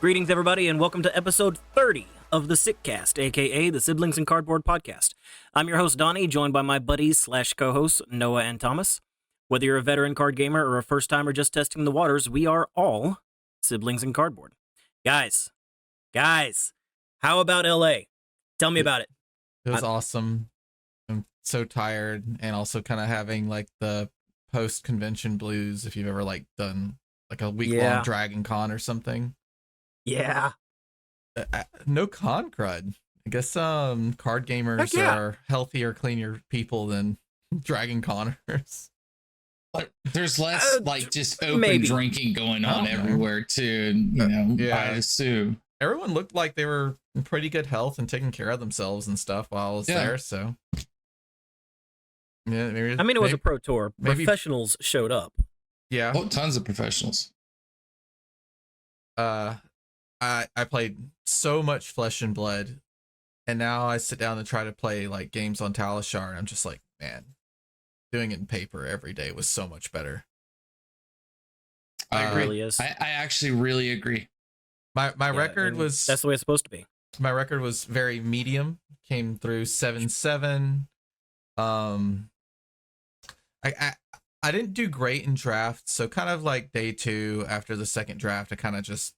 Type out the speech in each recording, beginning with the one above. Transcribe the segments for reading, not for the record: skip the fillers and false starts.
Greetings, everybody, and welcome to episode 30 of the Sickcast, aka the Siblings and Cardboard podcast. I'm your host, Donnie, joined by my buddies slash co-hosts, Noah and Thomas. Whether you're a veteran card gamer or a first-timer just testing the waters, we are all Siblings and Cardboard. Guys, how about LA? Tell me about it. It was awesome. I'm so tired, and also kind of having like the post-convention blues if you've ever like done like a week-long Dragon Con or something. Yeah. No con crud. I guess card gamers are healthier, cleaner people than Dragon Conners. But there's less like just open drinking going on everywhere too, I assume. Everyone looked like they were in pretty good health and taking care of themselves and stuff while I was there, so yeah, it was a pro tour. Professionals showed up. Yeah. Oh, tons of professionals. I played so much Flesh and Blood, and now I sit down and try to play like games on Talishar, and I'm just like, man, doing it in paper every day was so much better. I agree. It really is. I actually really agree. My record was that's the way it's supposed to be. My record was very medium. Came through 7-7. I didn't do great in drafts, so kind of like day 2 after the second draft, I kind of just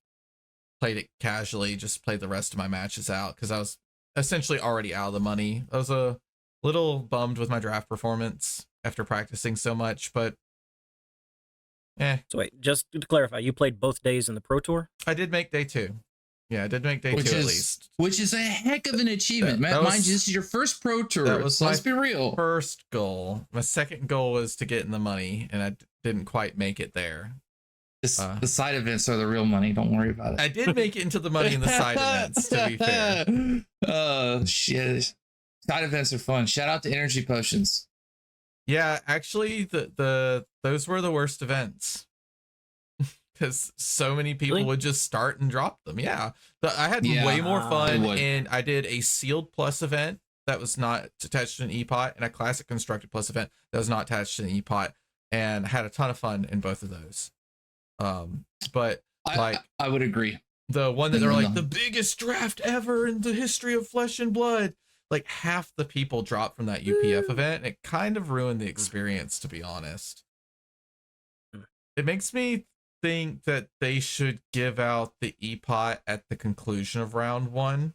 played it casually, just played the rest of my matches out because I was essentially already out of the money. I was a little bummed with my draft performance after practicing so much, but So wait, just to clarify, you played both days in the Pro Tour? I did make day 2. Yeah, I did make day 2 at least. Which is a heck of an achievement. Mind you, this is your first Pro Tour. That was Let's be real. First goal. My second goal was to get in the money, and I didn't quite make it there. The side events are the real money. Don't worry about it. I did make it into the money in the side events, to be fair. Oh, shit. Side events are fun. Shout out to energy potions. Yeah, actually, those were the worst events. Because so many people would just start and drop them. Yeah. I had way more fun, and I did a sealed plus event that was not attached to an E-pot, and a classic constructed plus event that was not attached to an E-pot, and had a ton of fun in both of those. But I would agree. The one that they're like the biggest draft ever in the history of Flesh and Blood, like half the people dropped from that UPF event, and it kind of ruined the experience, to be honest. It makes me think that they should give out the E-pot at the conclusion of round 1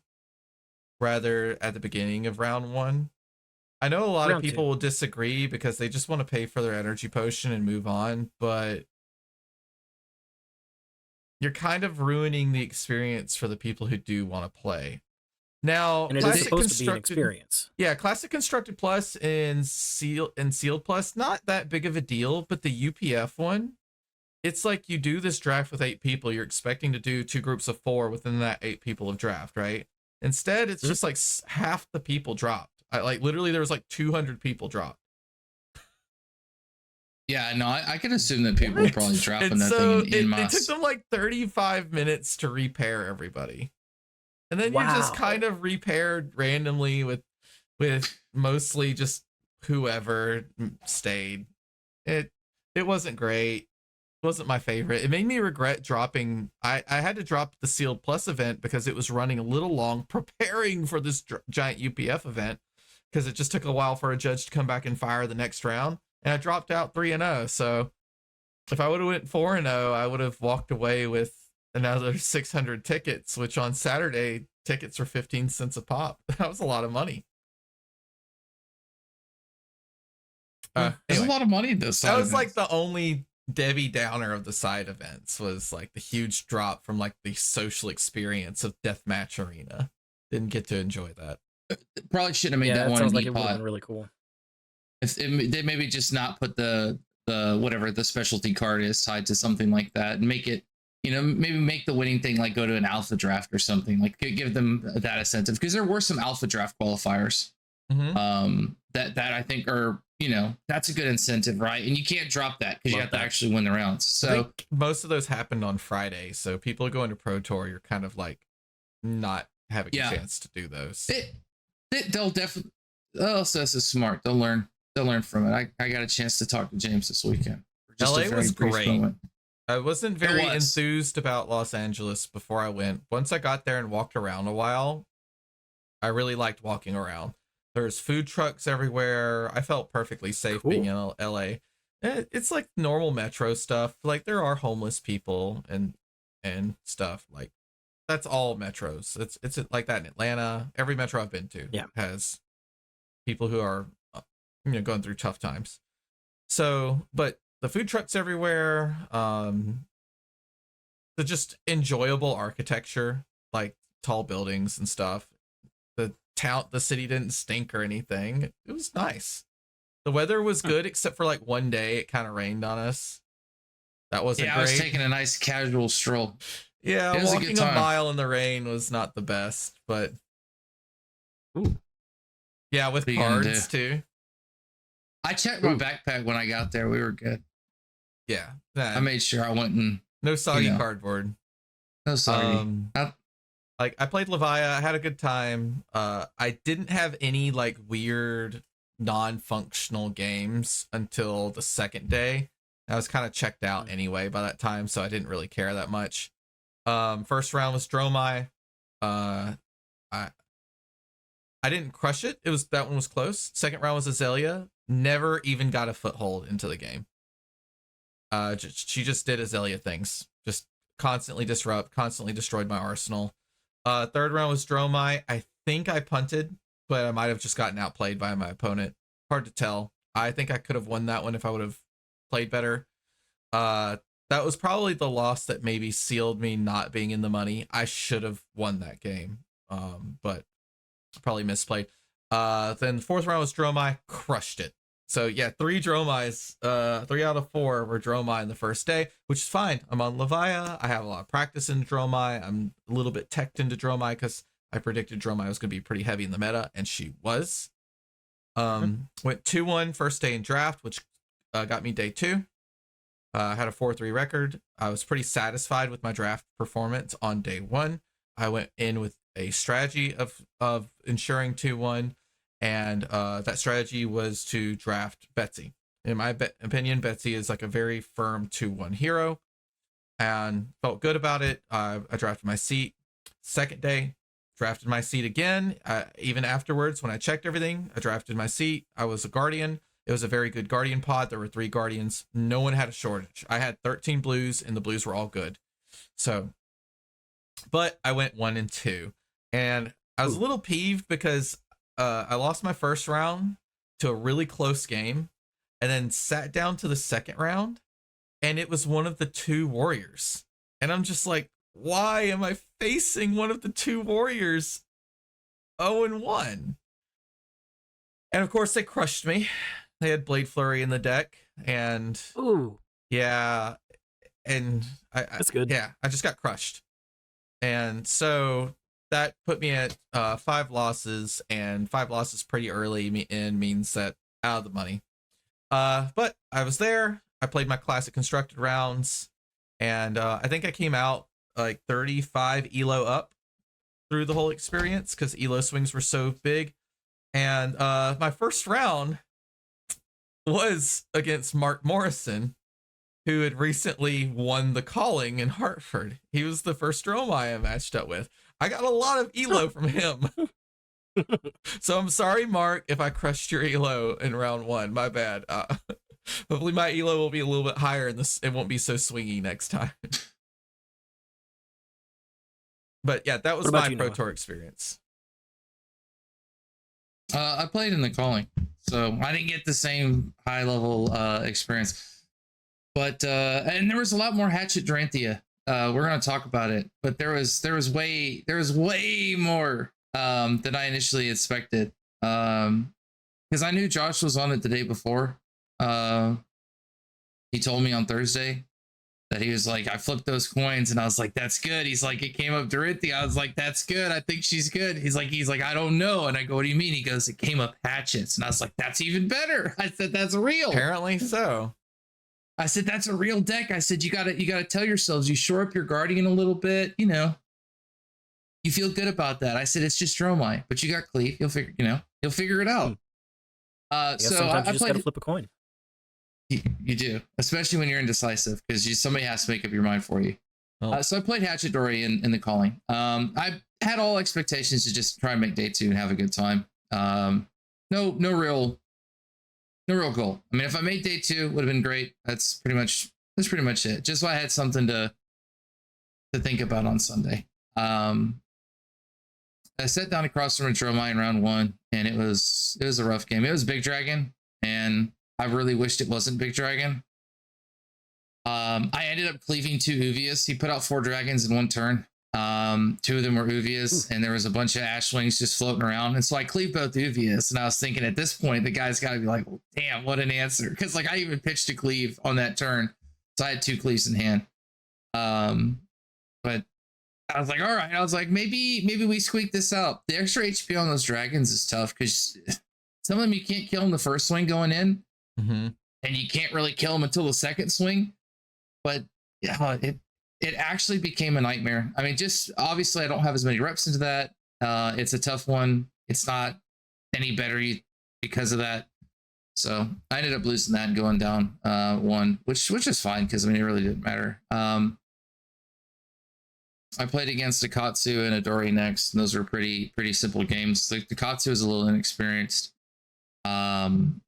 rather at the beginning of round 1. I know a lot of people will disagree because they just want to pay for their energy potion and move on, but you're kind of ruining the experience for the people who do want to play. Now, and it is supposed to be an experience. Yeah, Classic Constructed Plus and Sealed Plus, not that big of a deal, but the UPF one, it's like you do this draft with 8 people, you're expecting to do 2 groups of 4 within that 8 people of draft, right? Instead, it's just like half the people dropped. Literally, there was like 200 people dropped. Yeah, no, I can assume that people are probably dropping that thing in mass. It took them like 35 minutes to repair everybody. And then you just kind of repaired randomly with mostly just whoever stayed. It wasn't great. It wasn't my favorite. It made me regret dropping. I had to drop the Sealed Plus event because it was running a little long preparing for this giant UPF event, because it just took a while for a judge to come back and fire the next round. And I dropped out 3-0. So if I would have went 4-0, I would have walked away with another 600 tickets, which on Saturday tickets were 15 cents a pop. That was a lot of money. There's a lot of money this side. That was like the only Debbie Downer of the side events, was like the huge drop from like the social experience of Deathmatch Arena. Didn't get to enjoy that. Probably shouldn't have made that one. Sounds like it would have been really cool. They maybe just not put the whatever the specialty card is tied to something like that, and make it, maybe make the winning thing like go to an alpha draft or something, like give them that incentive, because there were some alpha draft qualifiers that I think are, that's a good incentive, right? And you can't drop that because you have to actually win the rounds. So I think most of those happened on Friday, so people going to Pro Tour, you're kind of like not having a chance to do those. They'll definitely. LSS is smart. They'll learn from it. I got a chance to talk to James this weekend. LA was great. I wasn't very enthused about Los Angeles before I went. Once I got there and walked around a while, I really liked walking around. There's food trucks everywhere. I felt perfectly safe being in LA. It's like normal metro stuff. Like there are homeless people and stuff. Like that's all metros. It's like that in Atlanta. Every metro I've been to has people who are going through tough times. So, but the food trucks everywhere, the just enjoyable architecture, like tall buildings and stuff. The city didn't stink or anything. It was nice. The weather was good except for like one day it kind of rained on us. That wasn't great. I was taking a nice casual stroll. Yeah, walking a mile in the rain was not the best, but yeah, with cards too. I checked my backpack when I got there. We were good. Yeah. I made sure I went and no soggy cardboard. No soggy. Like I played Levia, I had a good time. I didn't have any like weird non-functional games until the second day. I was kind of checked out anyway by that time, so I didn't really care that much. First round was Dromai. I didn't crush it. That one was close. Second round was Azalea. Never even got a foothold into the game. She just did Azalea things. Just constantly disrupt, constantly destroyed my arsenal. Third round was Dromai. I think I punted, but I might have just gotten outplayed by my opponent. Hard to tell. I think I could have won that one if I would have played better. That was probably the loss that maybe sealed me not being in the money. I should have won that game, but I probably misplayed. Then the fourth round was Dromai. Crushed it. So yeah, 3 Dromais, 3 out of 4 were Dromai in the first day, which is fine. I'm on Levia. I have a lot of practice in Dromai. I'm a little bit teched into Dromai because I predicted Dromai was going to be pretty heavy in the meta, and she was. Went 2-1 first day in draft, which got me day 2. Had a 4-3 record. I was pretty satisfied with my draft performance on day 1. I went in with a strategy of ensuring 2-1. And that strategy was to draft Betsy. In my opinion, Betsy is like a very firm 2-1 hero, and felt good about it. I drafted my seat. Second day, drafted my seat again. Even afterwards, when I checked everything, I drafted my seat. I was a Guardian. It was a very good Guardian pod. There were 3 Guardians. No one had a shortage. I had 13 blues, and the blues were all good. So, but I went 1 and 2, and I was a little peeved because I lost my first round to a really close game, and then sat down to the second round, and it was one of the 2 warriors. And I'm just like, why am I facing one of the 2 warriors 0-1? And of course they crushed me. They had Blade Flurry in the deck, and yeah, and that's good. Yeah, I just got crushed. And so that put me at 5 losses, and 5 losses pretty early means that out of the money. But I was there. I played my classic constructed rounds, and I think I came out like 35 elo up through the whole experience because elo swings were so big. And my first round was against Mark Morrison, who had recently won the Calling in Hartford. He was the first Dromai I matched up with. I got a lot of elo from him. So I'm sorry, Mark, if I crushed your elo in round 1. My bad. Hopefully my elo will be a little bit higher and it won't be so swingy next time. But yeah, that was my Pro Tour experience. I played in the Calling, so I didn't get the same high level experience. But and there was a lot more Hatchet Dranthia. We're gonna talk about it, but there was way more than I initially expected. Because I knew Josh was on it the day before. He told me on Thursday that he was like, I flipped those coins, and I was like, that's good. He's like, it came up Dranthia. I was like, that's good. I think she's good. He's like, I don't know. And I go, what do you mean? He goes, it came up Hatchets, and I was like, that's even better. I said, that's real. Apparently so. I said, that's a real deck. I said, you gotta tell yourselves, you shore up your Guardian a little bit, you feel good about that. I said, it's just Dromai, but you got Cleave. You'll figure it out. So sometimes I you just played, gotta flip a coin. You do, especially when you're indecisive, because somebody has to make up your mind for you. Oh. So I played Hatchet Dory in the calling. I had all expectations to just try and make day 2 and have a good time. No real goal. I mean, if I made day 2, would have been great. That's pretty much it. Just so I had something to think about on Sunday. I sat down across from a Dromai in round 1, and it was a rough game. It was Big Dragon, and I really wished it wasn't Big Dragon. I ended up cleaving 2 Uvias. He put out 4 dragons in 1 turn. 2 of them were Uvias, and there was a bunch of Ashlings just floating around. And so I cleaved both Uvias, and I was thinking at this point, the guy's got to be like, well, damn, what an answer. Because like I even pitched a cleave on that turn. So I had 2 cleaves in hand. But I was like, all right. I was like, maybe we squeak this out. The extra HP on those dragons is tough because some of them you can't kill in the first swing going in. Mm-hmm. And you can't really kill them until the second swing. But yeah, it actually became a nightmare. I mean, just obviously I don't have as many reps into that. It's a tough one. It's not any better because of that. So I ended up losing that and going down 1, which is fine because I mean it really didn't matter. I played against a Katsu and a Dory next, and those were pretty simple games. The Katsu was a little inexperienced. Didn't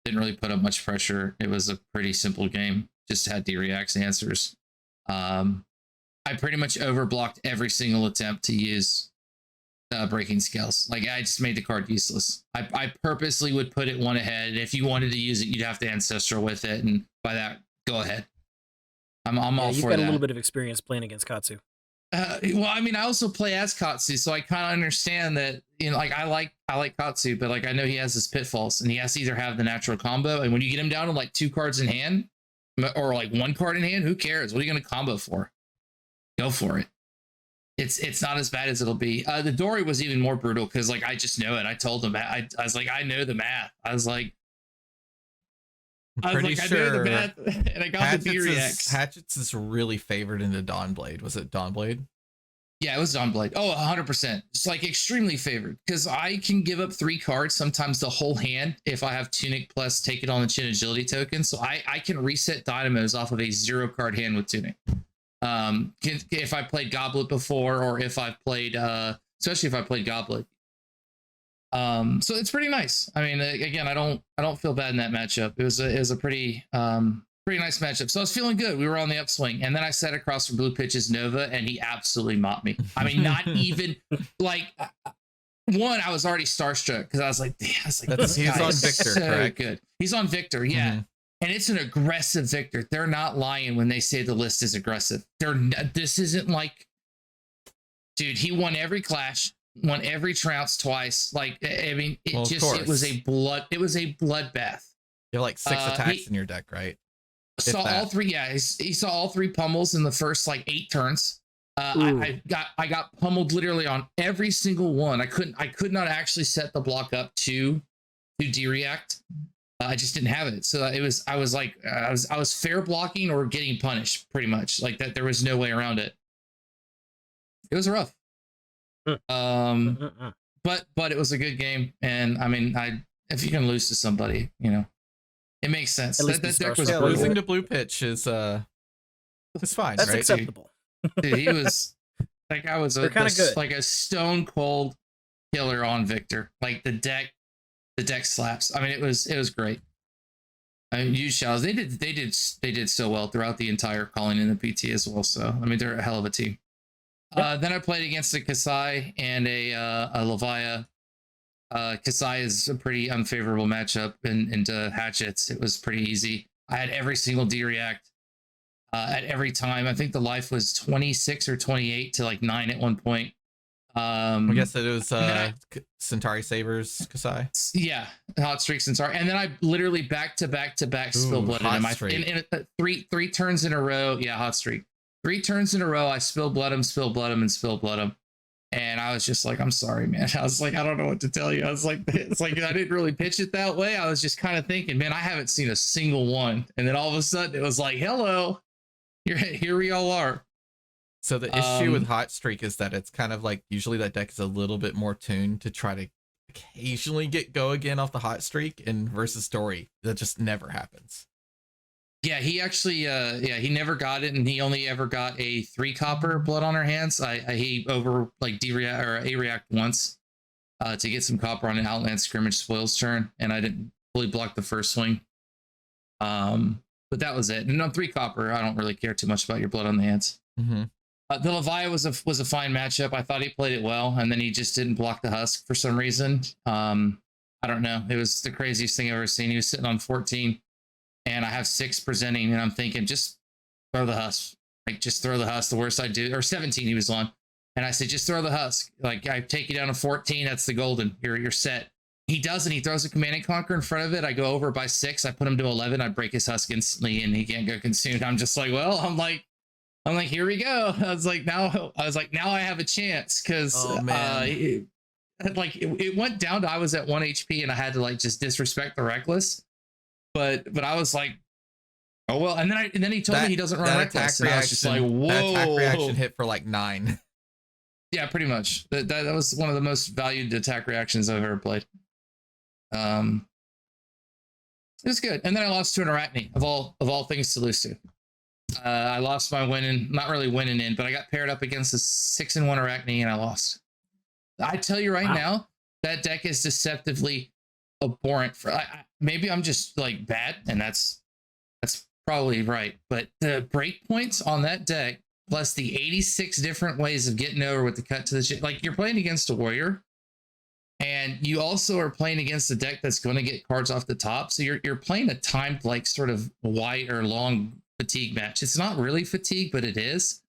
really put up much pressure. It was a pretty simple game. Just had D-Reacts answers. I pretty much overblocked every single attempt to use breaking scales. Like I just made the card useless. I purposely would put it 1 ahead. If you wanted to use it, you'd have to ancestral with it, and by that, go ahead. I'm all for that. You've got a little bit of experience playing against Katsu. Well, I mean, I also play as Katsu, so I kind of understand that. You know, like I like Katsu, but like I know he has his pitfalls, and he has to either have the natural combo, and when you get him down to like 2 cards in hand, or like 1 card in hand, who cares? What are you going to combo for? Go for it. It's not as bad as it'll be. The Dory was even more brutal because like I just know it. I told him I was like, I know the math. I was like, I'm pretty sure I know the math, and I got the D-Reacts. Hatchets is really favored into Dawnblade. Was it Dawnblade? Yeah, it was Dawnblade. Oh, 100%. It's like extremely favored because I can give up 3 cards, sometimes the whole hand, if I have Tunic plus take it on the chin agility token. So I can reset Dynamos off of a 0-card hand with Tunic. If I played Goblet before, or if I've played, especially if I played Goblet. So it's pretty nice. I mean, again, I don't feel bad in that matchup. It was a pretty nice matchup. So I was feeling good. We were on the upswing, and then I sat across from Blue Pitch's Nova, and he absolutely mopped me. I mean, not even like 1. I was already starstruck because I was like, he's on Victor, so correct? Good. He's on Victor, yeah. Mm-hmm. And it's an aggressive Victor. They're not lying when they say the list is aggressive. This isn't like, dude, he won every clash, won every trounce twice. Like, I mean, it was a bloodbath. You have like 6 attacks in your deck, right? Saw all 3. Yeah, he saw all 3 pummels in the first like 8 turns. I got pummeled literally on every single one. I could not actually set the block up to D-React. I just didn't have it. So I was fair blocking or getting punished pretty much like that. There was no way around it. It was rough. But it was a good game. And I mean, if you can lose to somebody, you know, it makes sense. That deck was losing to Blue Pitch is it's fine. That's right? acceptable. Dude, he was like, I was like a stone cold killer on Victor. Like the deck slaps. I mean, it was great. I mean, huge shout outs. They did so well throughout the entire calling in the PT as well. So I mean, they're a hell of a team. Yep. Then I played against a Kasai and a Levia. Kasai is a pretty unfavorable matchup into Hatchets. It was pretty easy. I had every single D-React at every time. I think the life was 26 or 28 to like 9 at one point. I guess it was Centauri Sabers Kasai. Yeah, Hot Streak Centauri. And then I literally back to back spill blooded him. In three turns in a row. Yeah, Hot Streak. 3 turns in a row, I spill blood him. And I was just like, I'm sorry, man. I was like, I don't know what to tell you. I was like, it's like I didn't really pitch it that way. I was just kind of thinking, man, I haven't seen a single one. And then all of a sudden it was like, hello, here we all are. So the issue with Hot Streak is that it's kind of like usually that deck is a little bit more tuned to try to occasionally get go again off the Hot Streak, and versus Story that just never happens. Yeah, he actually, he never got it, and he only ever got a 3 copper blood on her hands. He over like D-react or A-react once to get some copper on an Outland Scrimmage Spoils turn, and I didn't fully block the first swing. But that was it. And on 3 copper, I don't really care too much about your blood on the hands. Mm-hmm. The Leviah was a fine matchup. I thought he played it well, and then he just didn't block the Husk for some reason. I don't know. It was the craziest thing I've ever seen. He was sitting on 14. And I have 6 presenting, and I'm thinking, just throw the Husk. Like, just throw the Husk. The worst I do, or 17 he was on. And I said, just throw the Husk. Like, I take you down to 14. That's the golden. You're set. He doesn't. He throws a Command and Conquer in front of it. I go over by 6. I put him to 11. I break his Husk instantly, and he can't go consumed. I'm just like, well, I'm like, here we go. I was like, now I have a chance, because it went down to I was at 1 HP, and I had to like just disrespect the Reckless. But I was like, oh well, and then he told me he doesn't run Reckless, and I was just like, whoa. That attack reaction hit for like 9. Yeah, pretty much. That was one of the most valued attack reactions I've ever played. It was good, and then I lost to an Arachne of all things to lose to. I lost my winning, not really winning in, but I got paired up against a 6-1 Arachne, and I lost. I tell you right now, that deck is deceptively abhorrent. Maybe I'm just like bad, and that's probably right, but the breakpoints on that deck, plus the 86 different ways of getting over with the cut to the shit, like, you're playing against a warrior, and you also are playing against a deck that's going to get cards off the top, so you're playing a timed, like, sort of wide or long fatigue match. It's not really fatigue, but it is.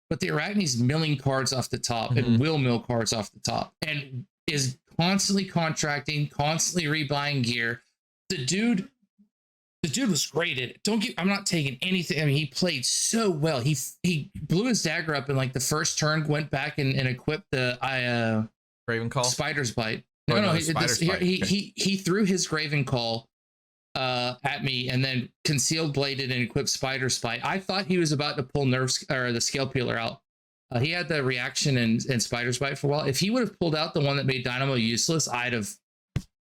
But the Arachne's milling cards off the top, and will mill cards off the top, and is constantly contracting, constantly rebuying gear. The dude was great at it. I'm not taking anything. I mean, he played so well. He blew his dagger up in like the first turn, went back and equipped the Graven Call, Spider's Bite. Spider's Bite. He threw his Graven Call at me, and then concealed bladed and equipped Spider's Bite. I thought he was about to pull Nerf's or the Scale Peeler out. He had the reaction and Spider's Bite for a while. If he would have pulled out the one that made Dynamo useless, I'd have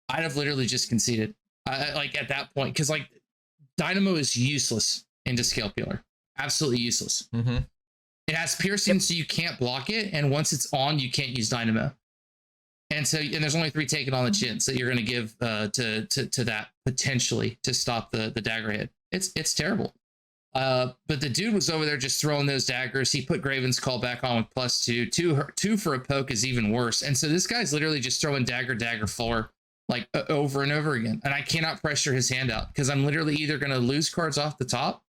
literally just conceded. Like at that point, because like Dynamo is useless into Scale Peeler, absolutely useless. It has piercing, so you can't block it, and once it's on, you can't use Dynamo. And there's only 3 taken on the chin, so you're going to give to that potentially to stop the dagger hit. It's terrible. But the dude was over there just throwing those daggers. He put Graven's Call back on with +2. Two for a poke is even worse. And so this guy's literally just throwing dagger 4 like over and over again. And I cannot pressure his hand out, because I'm literally either going to lose cards off the top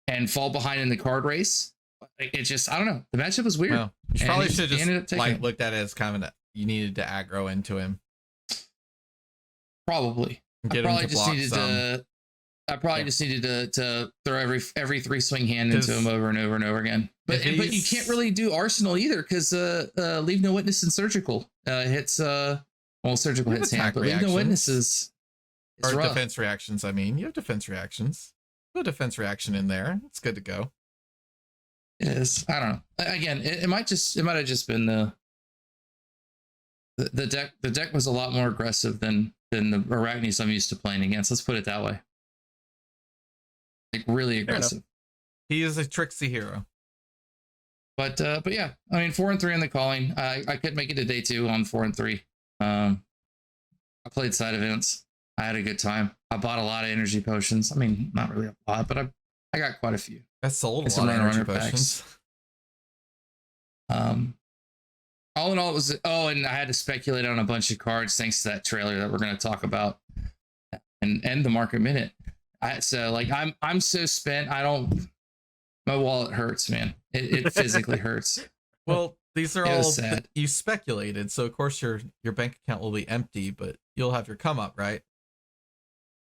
and fall behind in the card race. It just, I don't know. The matchup was weird. Well, you probably should just like looked at it as kind of you needed to aggro into him. Probably. I probably just needed to throw every 3 swing hand into him over and over and over again. But you can't really do Arsenal either, because Leave No Witness and Surgical hits Surgical hits hand, but Leave No Witnesses is or rough. defense reactions. I mean, you have defense reactions. Put a defense reaction in there. It's good to go. It is. I don't know. Again, it might have just been the deck. The deck was a lot more aggressive than the Arachnes I'm used to playing against. Let's put it that way. Like, really aggressive. He is a tricksy hero. But yeah, I mean, 4-3 in the calling. I couldn't make it to day 2 on 4-3. I played side events. I had a good time. I bought a lot of energy potions. I mean, not really a lot, but I got quite a few. I sold a lot of energy potions. All in all, it was, and I had to speculate on a bunch of cards thanks to that trailer that we're going to talk about and the market minute. So like, I'm so spent. My wallet hurts, man. It physically hurts. Well, these are all sad. You speculated, so of course your bank account will be empty, but you'll have your come up, right?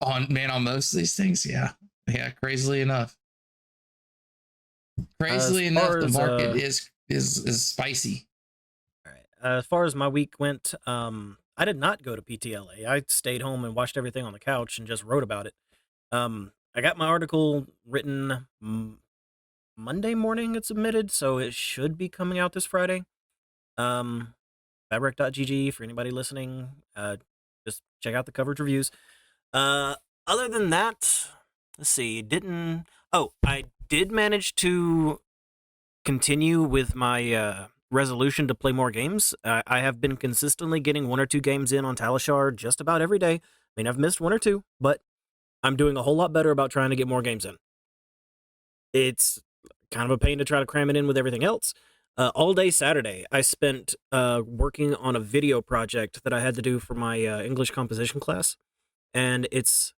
On most of these things, yeah, crazily enough. The market is spicy. All right. As far as my week went, I did not go to PTLA. I stayed home and watched everything on the couch and just wrote about it. I got my article written Monday morning. It's submitted, so it should be coming out this Friday. Fabric.gg for anybody listening. Just check out the coverage reviews. Other than that, let's see. I did manage to continue with my resolution to play more games. I have been consistently getting 1 or 2 games in on Talishar just about every day. I mean, I've missed 1 or 2, but I'm doing a whole lot better about trying to get more games in. It's kind of a pain to try to cram it in with everything else. All day Saturday, I spent working on a video project that I had to do for my English composition class, and it's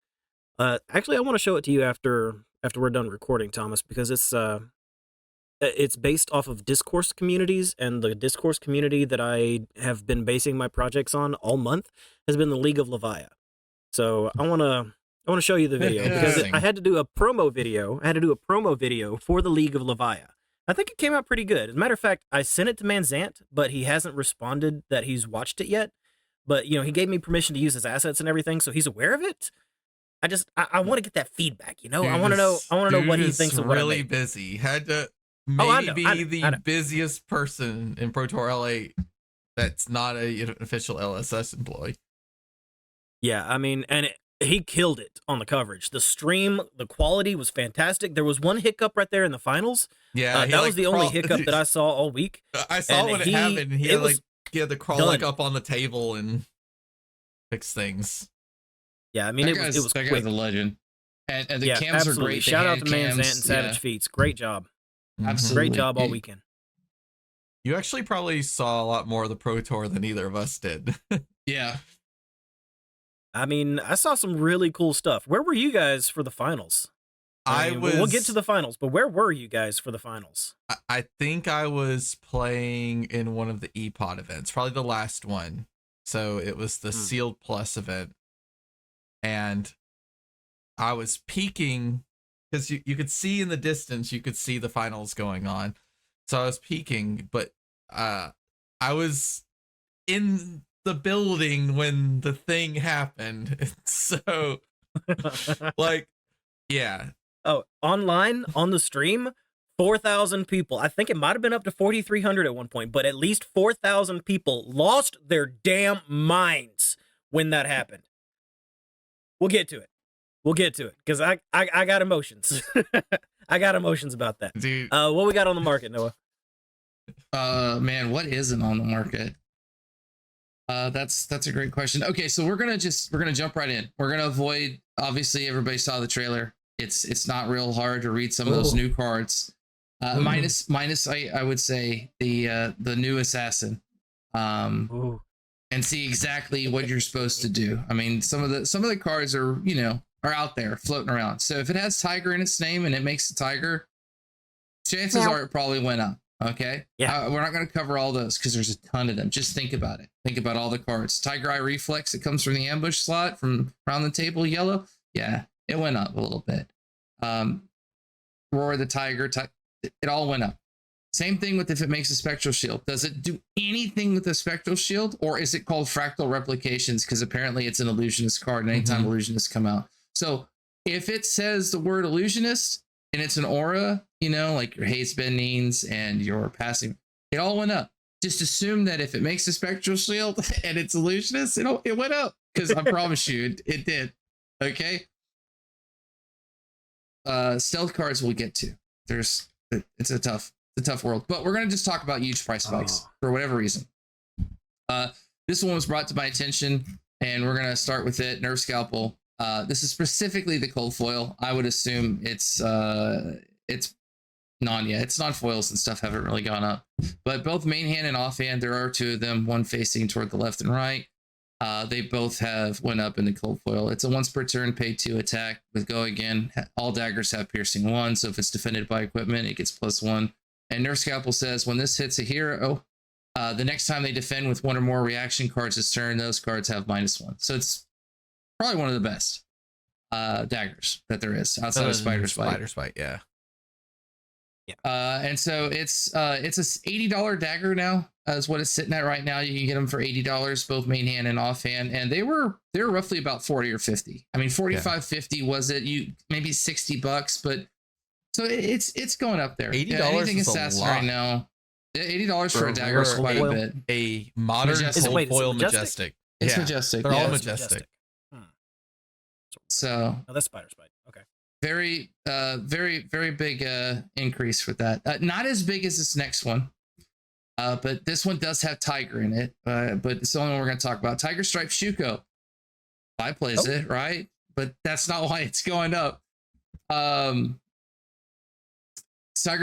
actually I want to show it to you after we're done recording, Thomas, because it's based off of discourse communities, and the discourse community that I have been basing my projects on all month has been the League of Leviah. So I want to show you the video because I had to do a promo video. I had to do a promo video for the League of Leviah. I think it came out pretty good. As a matter of fact, I sent it to Mansant, but he hasn't responded that he's watched it yet. But he gave me permission to use his assets and everything, so he's aware of it. I want to get that feedback. Dude, I want to know. I want to know what he thinks of what I really made. busy. Had to maybe I know. the busiest person in ProTour LA that's not an official LSS employee. Yeah, I mean, and he killed it on the coverage. The stream, the quality was fantastic. There was one hiccup right there in the finals. Yeah, that was the only hiccup that I saw all week. I saw when it happened. He had to crawl up on the table and fix things. Yeah, I mean, it was that quick. guy's a legend. And the cams are great. Shout out to Mansant and Savage Feats. Great job. Absolutely. Great job all weekend. You actually probably saw a lot more of the Pro Tour than either of us did. Yeah. I mean, I saw some really cool stuff. Where were you guys for the finals? We'll get to the finals, but where were you guys for the finals? I think I was playing in one of the ePod events, probably the last one. So it was the Sealed Plus event. And I was peeking because you could see in the distance, you could see the finals going on. So I was peeking, but I was in the building when the thing happened. So yeah. Oh, online on the stream, 4,000 people. I think it might have been up to 4,300 at one point, but at least 4,000 people lost their damn minds when that happened. We'll get to it because I got emotions. I got emotions about that. Dude. What we got on the market, Noah? Man, what isn't on the market? That's a great question. Okay, so we're gonna jump right in. We're gonna avoid, obviously everybody saw the trailer. It's not real hard to read some of those new cards. Minus I would say the new assassin. And see exactly what you're supposed to do. I mean, some of the cards are out there floating around. So if it has tiger in its name and it makes a tiger, chances are it probably went up. Okay. Yeah. We're not going to cover all those because there's a ton of them. Just think about it. Think about all the cards. Tiger Eye Reflex. It comes from the ambush slot from around the table. Yellow. Yeah, it went up a little bit. Roar the Tiger. It all went up. Same thing with if it makes a spectral shield. Does it do anything with a spectral shield, or is it called fractal replications? Because apparently it's an illusionist card, and anytime illusionists come out. So if it says the word illusionist and it's an aura, like your haze bendings and your passing, it all went up. Just assume that if it makes a spectral shield and it's illusionist, it went up. Because I promise you, it did. Okay. Stealth cards we'll get to. It's a tough world, but we're going to just talk about huge price spikes for whatever reason. This one was brought to my attention, and we're going to start with it. Nerve Scalpel. This is specifically the cold foil. I would assume it's non-foils and stuff haven't really gone up, but both main hand and offhand, there are 2 of them, one facing toward the left and right. They both have went up in the cold foil. It's a once per turn, pay 2 attack with go again. All daggers have piercing 1, so if it's defended by equipment, it gets +1. And Nerf Scalpel says when this hits a hero, the next time they defend with 1 or more reaction cards this turn, those cards have -1. So it's probably one of the best daggers that there is outside of Spider Spite. Spider Spite, yeah. And so it's a $80 dagger now is what it's sitting at right now. You can get them for $80, both main hand and offhand, and they were roughly about 40 or 50. I mean, 45, 50 was it? Maybe $60, but. So it's going up there. $80 is assassin a lot right now. $80 for a dagger is quite a bit. A modern cold foil majestic. It's majestic. They're all majestic. So that's Spider Spite. Okay. very big increase with that. Not as big as this next one. But this one does have Tiger in it. But it's the only one we're going to talk about. Tiger Stripe Shuko. I plays it, right? But that's not why it's going up. Tiger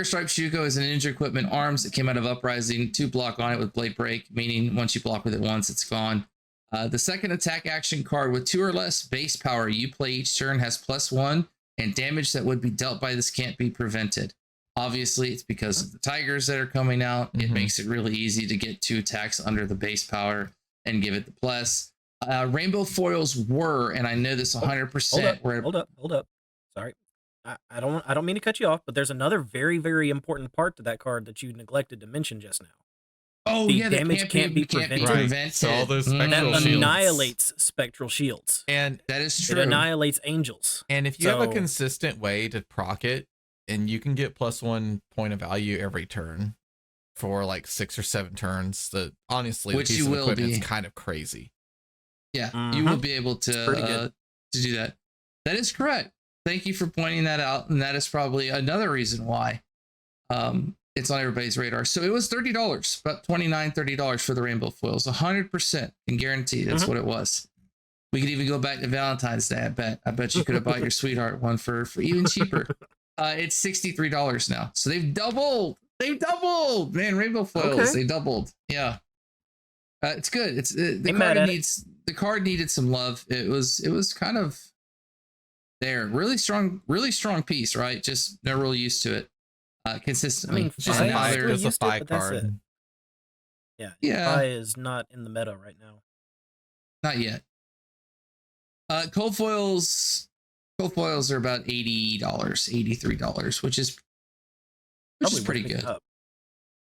Stripe Shuko is an Ninja Equipment Arms that came out of Uprising. 2 block on it with Blade Break, meaning once you block with it once, it's gone. The second attack action card with 2 or less base power you play each turn has +1, and damage that would be dealt by this can't be prevented. Obviously, it's because of the Tigers that are coming out. It makes it really easy to get 2 attacks under the base power and give it the plus. Rainbow foils were, and I know this 100%. Hold up. Sorry, I don't mean to cut you off, but there's another very, very important part to that card that you neglected to mention just now. Oh, the damage can't be prevented. Right. So all those spectral that shields. annihilates spectral shields. And that is true. It annihilates angels. And if you have a consistent way to proc it, and you can get +1 point of value every turn for like 6 or 7 turns, that honestly, which the piece you of will equipment be is kind of crazy. Yeah, you will be able to do that. That is correct. Thank you for pointing that out, and that is probably another reason why it's on everybody's radar. So it was $30, about $29-30 for the rainbow foils, 100% and guarantee that's what it was. We could even go back to Valentine's Day. I bet you could have bought your sweetheart one for even cheaper. It's $63 now, so they've doubled. Man, rainbow foils, they doubled. Yeah, it's good. It's the card needed some love. It was kind of there. Really strong piece, right? Just never really used to it consistently. I mean, just it's a 5 card. Yeah. Fi is not in the meta right now. Not yet. Cold foils are about $80, $83, which is pretty good.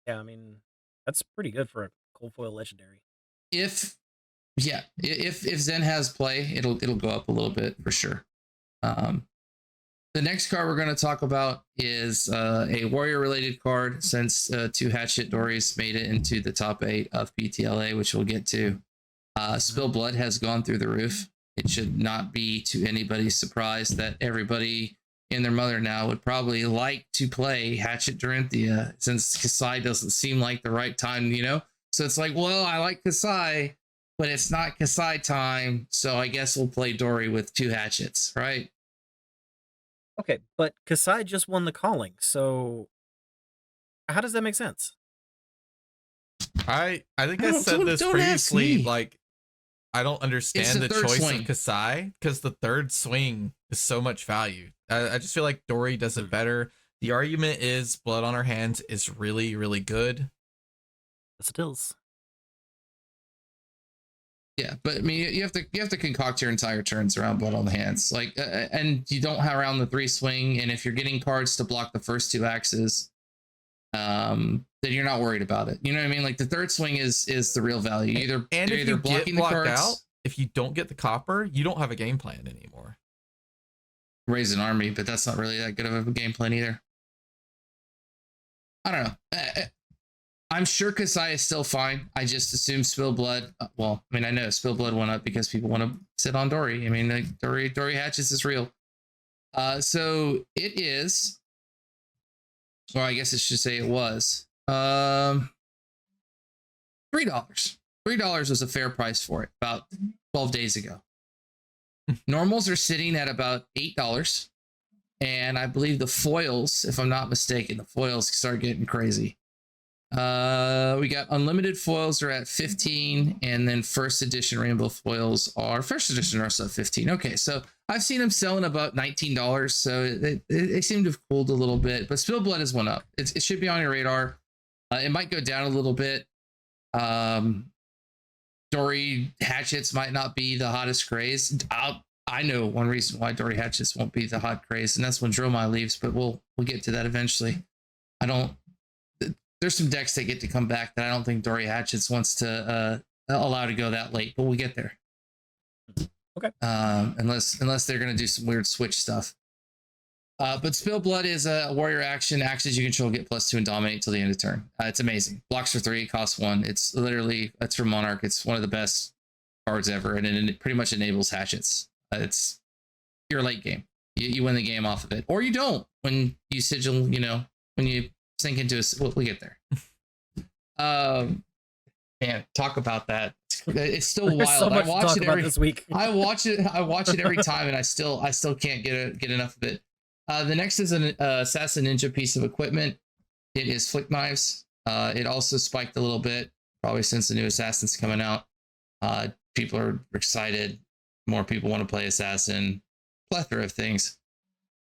Yeah, I mean, that's pretty good for a cold foil legendary. If Zen has play, it'll go up a little bit for sure. The next card we're going to talk about is a warrior related card, since 2 Hatchet Dories made it into the top 8 of PTLA, which we'll get to. Spill Blood has gone through the roof. It should not be to anybody's surprise that everybody and their mother now would probably like to play Hatchet Dorinthia, since Kasai doesn't seem like the right time, So it's like, well, I like Kasai, but it's not Kasai time, so I guess we'll play Dory with 2 hatchets, right? Okay, but Kasai just won the calling, so how does that make sense? I think I said this previously, like, I don't understand the choice of Kasai, because the 3rd swing is so much value. I just feel like Dory does it better. The argument is Blood on Her Hands is really, really good. Yes, it is. Yeah, but I mean, you have to concoct your entire turns around Blood on the Hands, like, and you don't have around the 3 swing. And if you're getting cards to block the first 2 axes, then you're not worried about it. You know what I mean? Like, the 3rd swing is the real value. You're either blocking the cards. Out, if you don't get the copper, you don't have a game plan anymore. Raise an army, but that's not really that good of a game plan either. I don't know. I'm sure Kasai is still fine. I just assume Spill Blood. Well, I mean, I know Spill Blood went up because people want to sit on Dory. I mean, like, Dory Hatchets is real. So it is. Or I guess it should say it was. $3. $3 was a fair price for it about 12 days ago. Normals are sitting at about $8. And I believe the foils, if I'm not mistaken, the foils start getting crazy. We got unlimited foils are at 15, and then first edition rainbow foils are also 15. Okay, so I've seen them selling about $19, so they seem to have cooled a little bit, but Spill Blood has went up. It should be on your radar. It might go down a little bit. Dory Hatchets might not be the hottest craze. I know one reason why Dory Hatchets won't be the hot craze, and that's when Dromai leaves, but we'll get to that eventually. There's some decks that get to come back that I don't think Dory Hatchets wants to allow to go that late, but we'll get there. Okay. Unless they're gonna do some weird switch stuff. But Spill Blood is a warrior action. Actions you control get +2 and dominate till the end of turn. It's amazing. Blocks for 3, costs 1. It's for Monarch. It's one of the best cards ever, and it pretty much enables hatchets. It's your late game. You win the game off of it, or you don't when you sigil. You know, when you sink into a. We'll get there. Man, talk about that. It's still There's wild. so much I watch it every this week. I watch it every time, and I still can't get enough of it. The next is an Assassin Ninja piece of equipment. It is flick knives. It also spiked a little bit, probably since the new Assassin's coming out. People are excited. More people want to play Assassin. Plethora of things.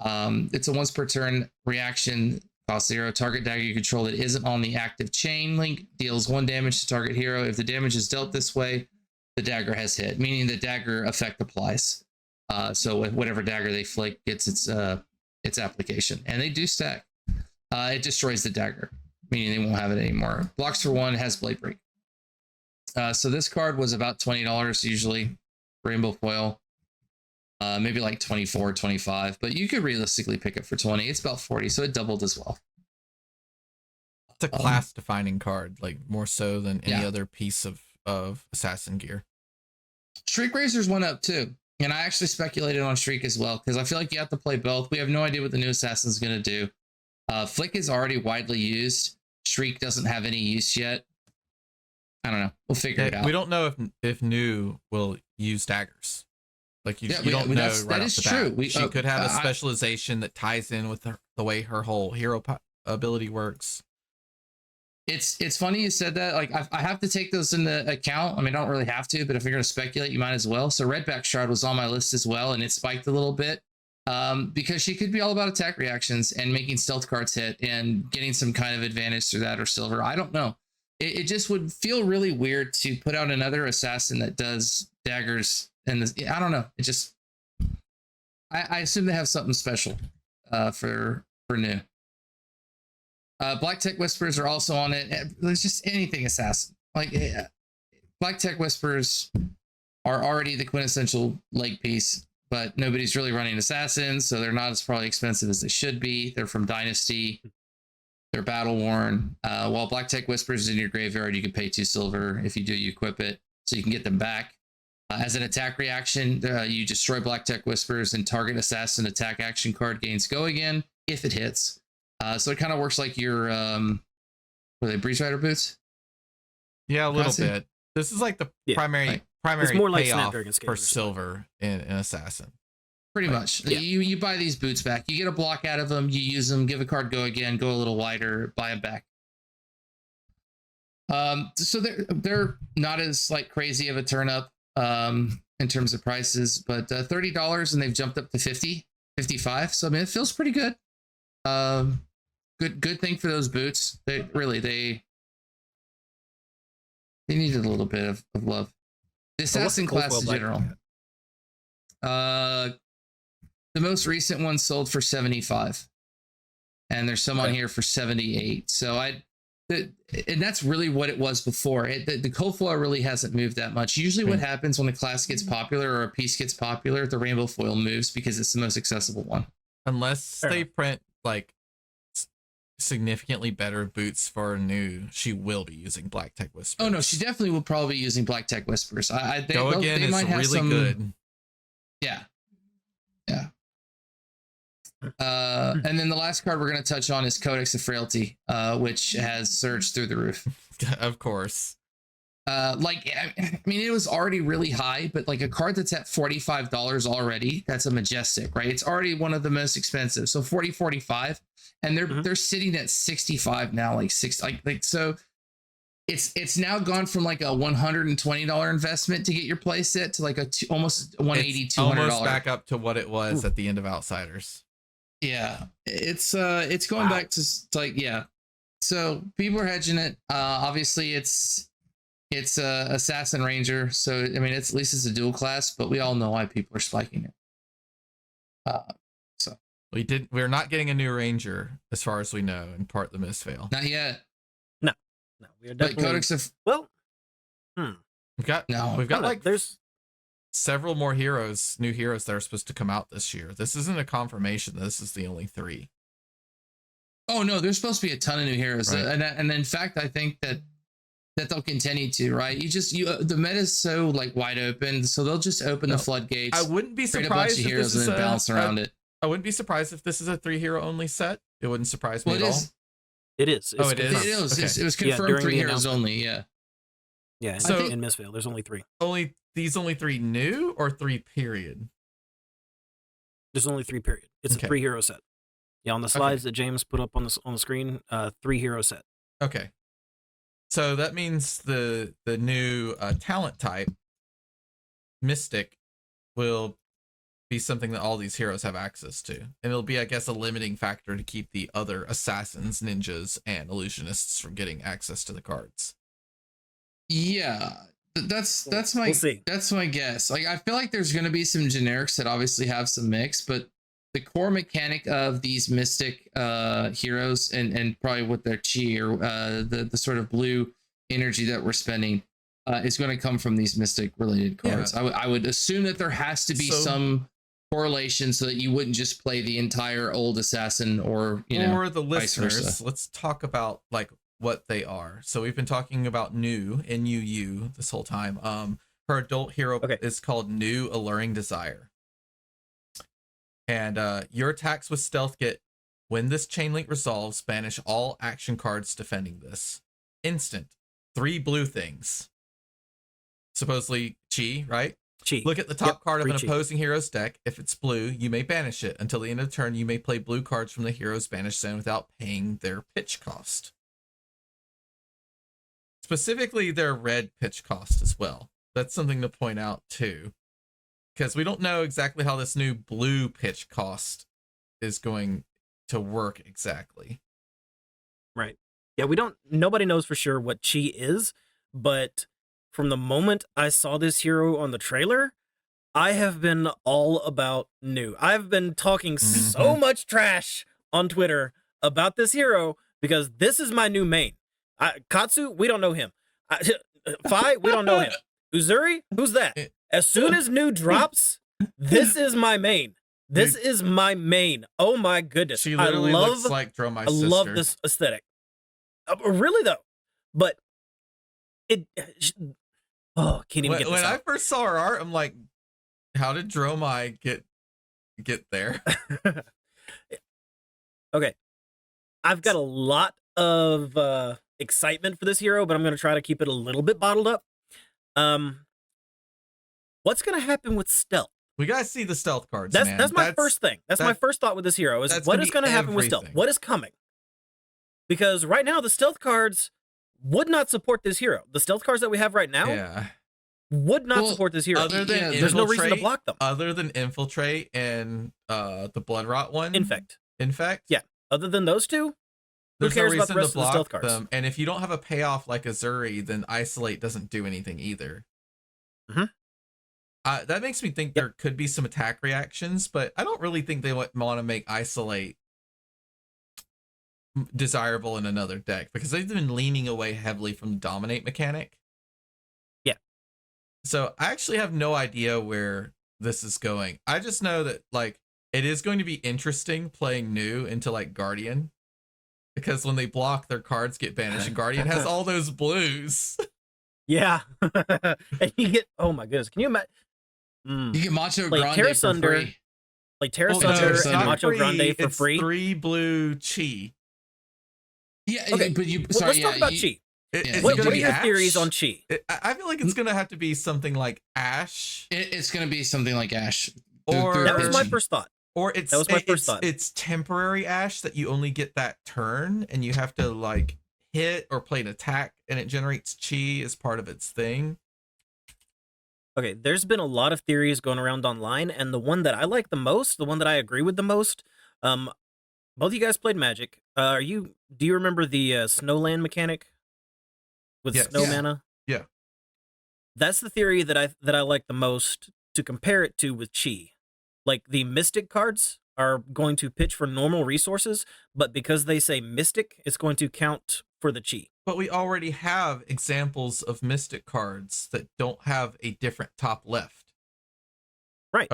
It's a once per turn reaction. Cost 0. Target dagger you control that isn't on the active chain link deals 1 damage to target hero. If the damage is dealt this way, the dagger has hit, meaning the dagger effect applies. So whatever dagger they flick gets its application, and they do stack. It destroys the dagger, meaning they won't have it anymore. Blocks for 1, has blade break. So this card was about $20 usually, rainbow foil. Maybe like 24, 25, but you could realistically pick it for 20. It's about 40, so it doubled as well. It's a class defining card, like more so than any other piece of assassin gear. Shriek Razors went up too, and I actually speculated on Shriek as well because I feel like you have to play both. We have no idea what the new Assassin's going to do. Flick is already widely used. Shriek doesn't have any use yet. I don't know. We'll figure it out. We don't know if new will use daggers. Like you don't know right off the bat. She could have a specialization that ties in with the way her whole hero ability works. It's funny you said that. Like I have to take those into account. I mean, I don't really have to, but if you're going to speculate, you might as well. So Redback Shroud was on my list as well, and it spiked a little bit because she could be all about attack reactions and making stealth cards hit and getting some kind of advantage through that or silver. I don't know. It just would feel really weird to put out another assassin that does daggers. And I don't know. It just, I assume they have something special for new. Black Tech Whispers are also on it. There's just anything assassin. Like Black Tech Whispers are already the quintessential leg piece, but nobody's really running assassins, so they're not as probably expensive as they should be. They're from Dynasty. They're battle worn. While Black Tech Whispers is in your graveyard, you can pay 2 silver. If you do, you equip it, so you can get them back. As an attack reaction, you destroy Black Tech Whispers and target assassin attack action card gains go again if it hits. So it kind of works like your were they Breeze Rider boots? Yeah, a little bit. This is like the primary more like payoff Snapdragon for silver in Assassin. Pretty much. Yeah. You buy these boots back. You get a block out of them. You use them. Give a card go again. Go a little wider. Buy them back. So they're not as like crazy of a turn up in terms of prices, but $30 and they've jumped up to 50, 55. So I mean, it feels pretty good. Good thing for those boots. They needed a little bit of love. The assassin class in general. The most recent one sold for 75, and there's some on here for 78. So and that's really what it was before. The cold foil really hasn't moved that much. Usually what happens when a class gets popular or a piece gets popular, the rainbow foil moves because it's the most accessible one. Unless they print like significantly better boots for new, she will be using Black Tech Whispers. Oh no, she definitely will probably be using Black Tech Whispers. They might have really good. Yeah. And then the last card we're going to touch on is Codex of Frailty, which has surged through the roof. Of course. I mean, it was already really high, but like a card that's at $45 already, that's a Majestic, right? It's already one of the most expensive. So 40, 45, and they're sitting at 65 now, like so it's now gone from like a $120 investment to get your play set to like almost $180, $200. Almost back up to what it was at the end of Outsiders. Yeah, it's going back to like, yeah. So people are hedging it. Obviously it's Assassin Ranger, so I mean at least it's a dual class, but we all know why people are spiking it. So we're not getting a new Ranger as far as we know in part the misfail. Not yet. No, we are definitely. But Codex of we've got like there's several more new heroes that are supposed to come out this year. This isn't a confirmation. This is the only 3. Oh no, there's supposed to be a ton of new heroes, right. And in fact, I think that they'll continue to, right? The meta is so like wide open, so they'll just open the floodgates. I wouldn't be surprised create a bunch of heroes and then bounce around it. I wouldn't be surprised if this is a 3-hero only set. It wouldn't surprise me at all. It is. Oh, it is? confirmed. It was. Okay. It was confirmed during 3 the heroes announcement. only. Yeah. Yeah, So- in Mistveil, there's only 3. Only 3 new or 3 period? There's only 3 period. It's Okay. a 3-hero set. Yeah, on the slides that James put up on the screen, 3-hero set. Okay. So that means the new talent type, Mystic, will be something that all these heroes have access to. And it'll be, I guess, a limiting factor to keep the other assassins, ninjas, and illusionists from getting access to the cards. Yeah. That's my We'll see. that's my guess. Like, I feel like there's going to be some generics that obviously have some mix, but the core mechanic of these Mystic heroes and probably with their chi or the sort of blue energy that we're spending is going to come from these Mystic related cards. Yeah. I would assume that there has to be some correlation so that you wouldn't just play the entire old assassin or For the vice versa. listeners, let's talk about like what they are. So we've been talking about New, NUU, this whole time. Her adult hero is called New Alluring Desire. And your attacks with stealth get, when this chain link resolves, banish all action cards defending this. Instant. 3 blue things. Supposedly chi, right? Chi. Look at the top card of an chi. opposing hero's deck. If it's blue, you may banish it. Until the end of the turn, you may play blue cards from the hero's banished zone without paying their pitch cost. Specifically, their red pitch cost as well. That's something to point out too. Because we don't know exactly how this new blue pitch cost is going to work exactly. Right. Yeah, nobody knows for sure what chi is, but from the moment I saw this hero on the trailer, I have been all about New. I've been talking so much trash on Twitter about this hero because this is my new main. Katsu, we don't know him. Fi, we don't know him. Uzuri, who's that? As soon as New drops, this is my main. This is my main. Oh my goodness. She literally looks like Dromai's sister. I love this aesthetic. Really though, but can't even get this when out. I first saw her art, I'm like, how did Dromai get there? Okay, I've got a lot of excitement for this hero, but I'm going to try to keep it a little bit bottled up. What's going to happen with stealth? We gotta see the stealth cards. That's my first thing. That's my first thought with this hero is what is going to happen with stealth? What is coming? Because right now the stealth cards would not support this hero. The stealth cards that we have right now would not support this hero. Other than there's no reason to block them. Other than Infiltrate and the Blood Rot one. Infect. Yeah. Other than those two, there's who cares no about the reason rest to of the stealth block cards? them. And if you don't have a payoff like Azuri, then Isolate doesn't do anything either. Mm-hmm. That makes me think there could be some attack reactions, but I don't really think they want to make Isolate desirable in another deck because they've been leaning away heavily from the Dominate mechanic. Yeah. So I actually have no idea where this is going. I just know that like it is going to be interesting playing New into like Guardian because when they block, their cards get banished and Guardian has all those blues. Yeah. And you get, oh my goodness, can you imagine? You get Macho like Grande Terra for Sunder, free. like Terra no, Sunder it's and not Macho Grande for it's free. 3 blue chi. Yeah, Okay, but you. well, Sorry, let's talk about chi. It's What gonna are be your Ash? theories on chi? I feel like it's gonna have to be something like Ash, It's going to be something like Ash. Or- That was my Chi. first thought. or it's That was my first thought. It's temporary Ash that you only get that turn, and you have to like hit or play an attack, and it generates chi as part of its thing. Okay, there's been a lot of theories going around online, and the one that I like the most, the one that I agree with the most, both of you guys played Magic. Do you remember the Snowland mechanic with Yes. snow Yeah. mana? Yeah. That's the theory that I like the most to compare it to with Chi. Like the Mystic cards are going to pitch for normal resources, but because they say Mystic, it's going to count for the Chi. But we already have examples of Mystic cards that don't have a different top left. Right.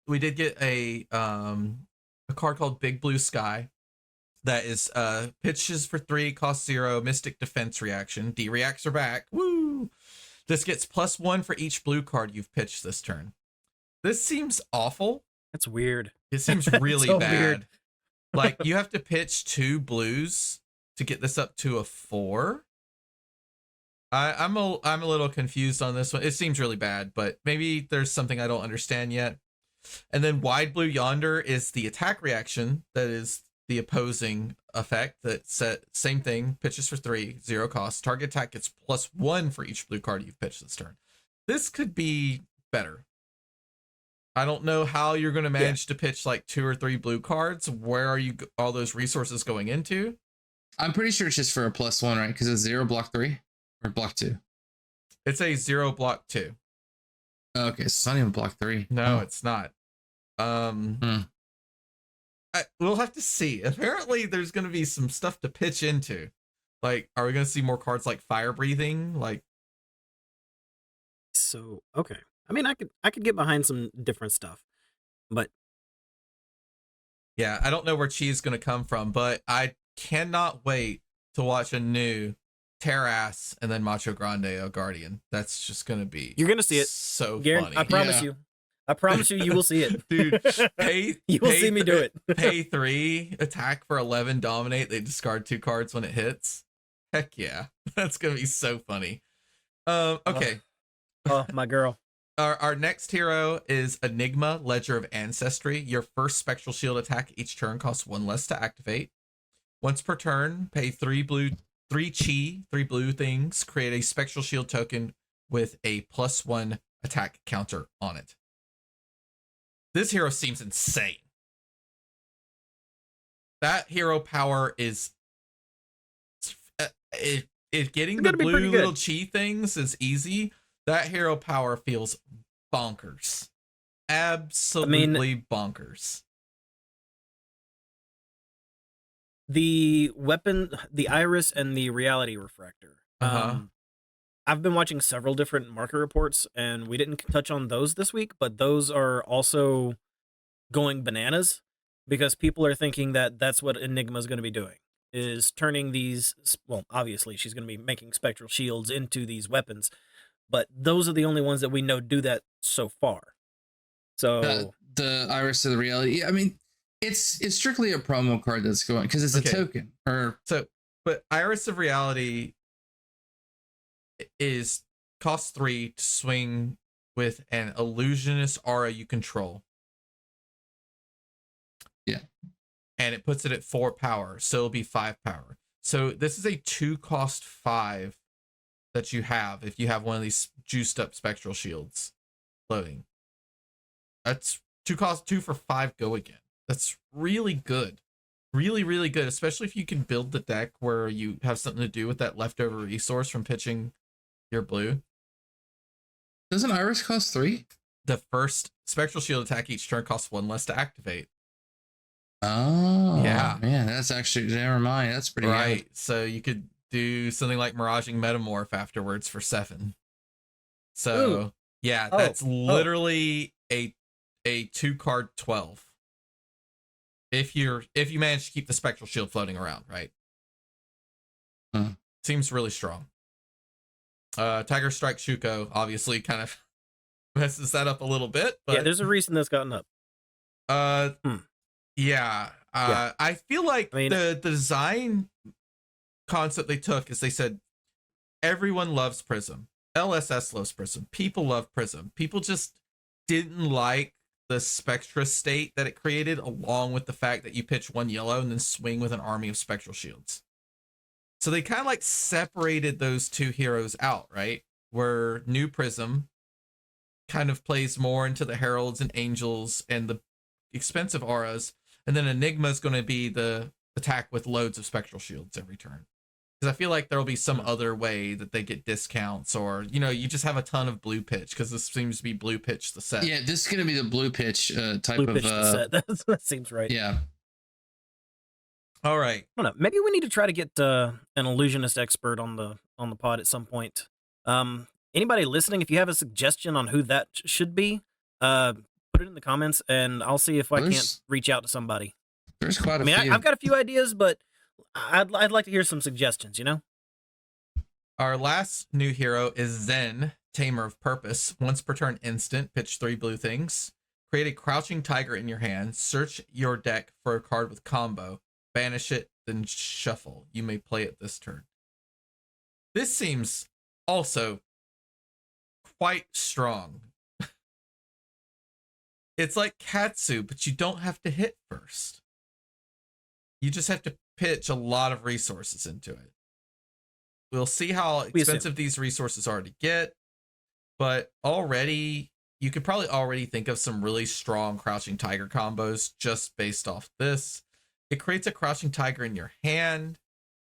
We did get a card called Big Blue Sky that is pitches for 3, costs 0, Mystic defense reaction. D reacts are back. Woo! This gets +1 for each blue card you've pitched this turn. This seems awful That's weird. It seems really so bad. Weird. Like, you have to pitch 2 blues to get this up to a 4. I'm a little confused on this one. It seems really bad, but maybe there's something I don't understand yet. And then Wide Blue Yonder is the attack reaction. That is the opposing effect. That same thing. Pitches for 3, 0 cost. Target attack gets +1 for each blue card you've pitched this turn. This could be better. I don't know how you're going to manage to pitch like 2 or 3 blue cards. Where are you all those resources going into? I'm pretty sure it's just for a +1, right? Because it's 0 block 3 or block 2. It's a 0 block 2. Okay, so it's not even block 3. No, it's not. We'll have to see. Apparently, there's going to be some stuff to pitch into. Like, are we going to see more cards like Fire Breathing? Like, so okay. I mean, I could get behind some different stuff, but yeah, I don't know where Chi is going to come from, but I cannot wait to watch a new Terras and then Macho Grande El Guardian. That's just going to be. You're going to see it. So funny. I promise you. I promise you will see it. Dude, you will see me do it. Pay 3, attack for 11, dominate. They discard 2 cards when it hits. Heck yeah. That's going to be so funny. Okay. Oh, my girl. Our next hero is Enigma, Ledger of Ancestry. Your first Spectral Shield attack each turn costs 1 less to activate. Once per turn, pay 3 chi, 3 blue things. Create a Spectral Shield token with a +1 attack counter on it. This hero seems insane. That hero power is... If getting the blue little chi things is easy, that hero power feels bonkers. Absolutely bonkers. The weapon, the Iris and the Reality Refractor. I've been watching several different market reports, and we didn't touch on those this week, but those are also going bananas because people are thinking that that's what Enigma is going to be doing, is turning these, well, obviously she's going to be making spectral shields into these weapons, but those are the only ones that we know do that so far. So the Iris of the Reality, I mean, it's strictly a promo card that's going, because it's a token. But Iris of Reality costs 3 to swing with an illusionist aura you control. Yeah. And it puts it at 4 power, so it'll be 5 power. So this is a 2 cost 5 that you have if you have one of these juiced up spectral shields floating. That's 2 cost 2 for 5 go again. That's really good. Really, really good, especially if you can build the deck where you have something to do with that leftover resource from pitching your blue. Doesn't Iris cost 3? The first spectral shield attack each turn costs 1 less to activate. Oh, yeah, man, that's actually, never mind. That's pretty right. good. So you could do something like Miraging Metamorph afterwards for 7. So yeah, that's literally a 2-card 12. If you manage to keep the spectral shield floating around, right? Seems really strong. Tiger Strike Shuko obviously kind of messes that up a little bit, but yeah, there's a reason that's gotten up. Yeah. I feel like the design concept they took is they said everyone loves Prism. LSS loves Prism. People love Prism. People just didn't like the Spectra state that it created, along with the fact that you pitch 1 yellow and then swing with an army of spectral shields. So they kind of like separated those 2 heroes out, right? Where New Prism kind of plays more into the Heralds and Angels and the expensive auras, and then Enigma is going to be the attack with loads of spectral shields every turn. Because I feel like there'll be some other way that they get discounts, or you just have a ton of blue pitch, because this seems to be blue pitch the set. Yeah, this is going to be the blue pitch type blue of pitch the set. That seems right. Yeah. All right. I don't know. Maybe we need to try to get an illusionist expert on the pod at some point. Anybody listening, if you have a suggestion on who that should be, put it in the comments, and I'll see if I can't reach out to somebody. There's quite a few. I've got a few ideas, but I'd like to hear some suggestions, Our last new hero is Zen, Tamer of Purpose. Once per turn instant, pitch 3 blue things. Create a crouching tiger in your hand. Search your deck for a card with combo. Banish it, then shuffle. You may play it this turn. This seems also quite strong. It's like Katsu, but you don't have to hit first. You just have to pitch a lot of resources into it. We'll see how expensive these resources are to get, but already you could probably already think of some really strong Crouching Tiger combos just based off this. It creates a Crouching Tiger in your hand,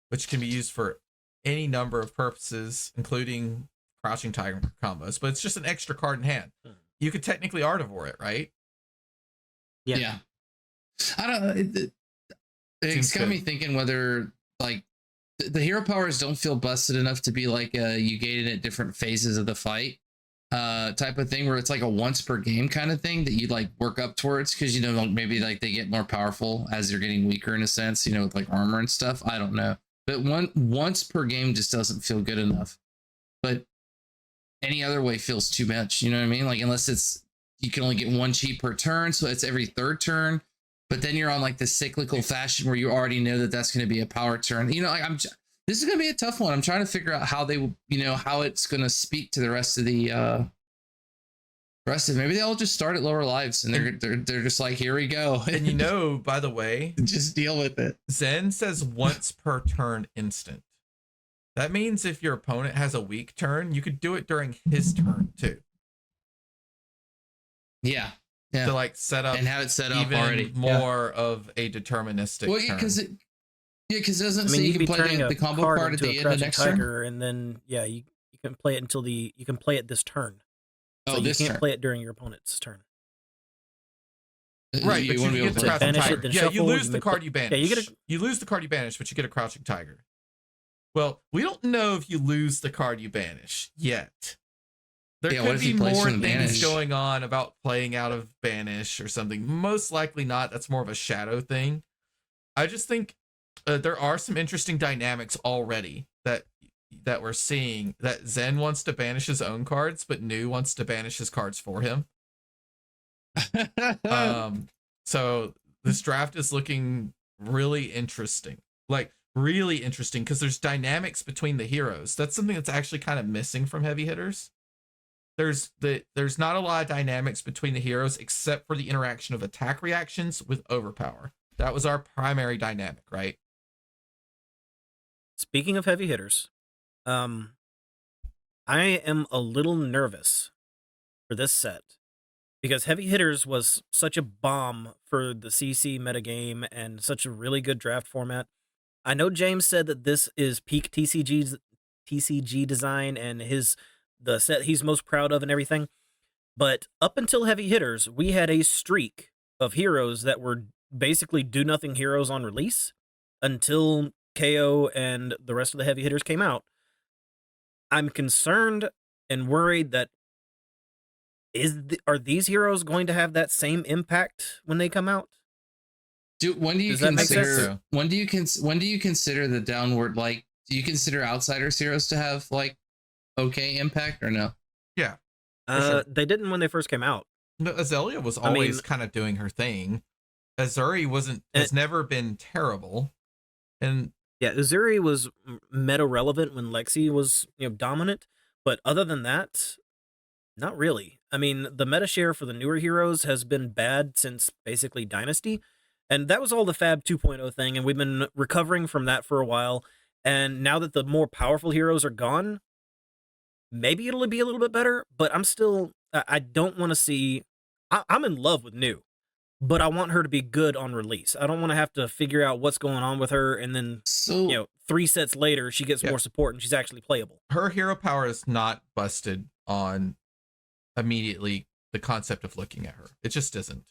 which can be used for any number of purposes, including Crouching Tiger combos, but it's just an extra card in hand. You could technically Artivore it, right? Yeah. I don't. It's got me thinking whether like the hero powers don't feel busted enough to be like you gain it at different phases of the fight type of thing, where it's like a once per game kind of thing that you like work up towards, because maybe like they get more powerful as you're getting weaker in a sense, with like armor and stuff. I don't know, but once per game just doesn't feel good enough. But any other way feels too much. You know what I mean? Like unless it's you can only get one cheat per turn, so it's every third turn. But then you're on like the cyclical fashion where you already know that that's going to be a power turn. This is going to be a tough one. I'm trying to figure out how they, how it's going to speak to the rest of maybe they all just start at lower lives and they're just like, here we go. And by the way, just deal with it. Zen says once per turn instant. That means if your opponent has a weak turn, you could do it during his turn too. Yeah. To like set up and have it set up even already more of a deterministic turn. Because it doesn't say you can play the combo card at the end of next turn, and then you can play it until you can play it this turn. So you can't play it during your opponent's turn. Right, but you get the Crouching Tiger. Yeah, you lose the card you banish. Yeah, you lose the card you banish, but you get a Crouching Tiger. Well, we don't know if you lose the card you banish yet. There could be more things going on about playing out of banish or something. Most likely not. That's more of a shadow thing. I just think there are some interesting dynamics already that we're seeing. That Zen wants to banish his own cards, but Nu wants to banish his cards for him. So this draft is looking really interesting. Like really interesting because there's dynamics between the heroes. That's something that's actually kind of missing from heavy hitters. There's not a lot of dynamics between the heroes except for the interaction of attack reactions with overpower. That was our primary dynamic, right? Speaking of heavy hitters, I am a little nervous for this set because heavy hitters was such a bomb for the CC metagame and such a really good draft format. I know James said that this is peak TCG design and the set he's most proud of and everything. But up until heavy hitters, we had a streak of heroes that were basically do-nothing heroes on release until KO and the rest of the heavy hitters came out. I'm concerned and worried that are these heroes going to have that same impact when they come out? When do you consider the downward, like, do you consider Outsiders heroes to have like okay impact or no? Yeah. Sure. They didn't when they first came out. No, Azalea was always kind of doing her thing. Azuri has never been terrible. And yeah, Azuri was meta relevant when Lexi was, dominant, but other than that, not really. I mean, the meta share for the newer heroes has been bad since basically Dynasty, and that was all the Fab 2.0 thing, and we've been recovering from that for a while. And now that the more powerful heroes are gone, maybe it'll be a little bit better, but I don't want to see, I'm in love with Nu, but I want her to be good on release. I don't want to have to figure out what's going on with her, and then, 3 sets later, she gets more support and she's actually playable. Her hero power is not busted on immediately the concept of looking at her. It just isn't.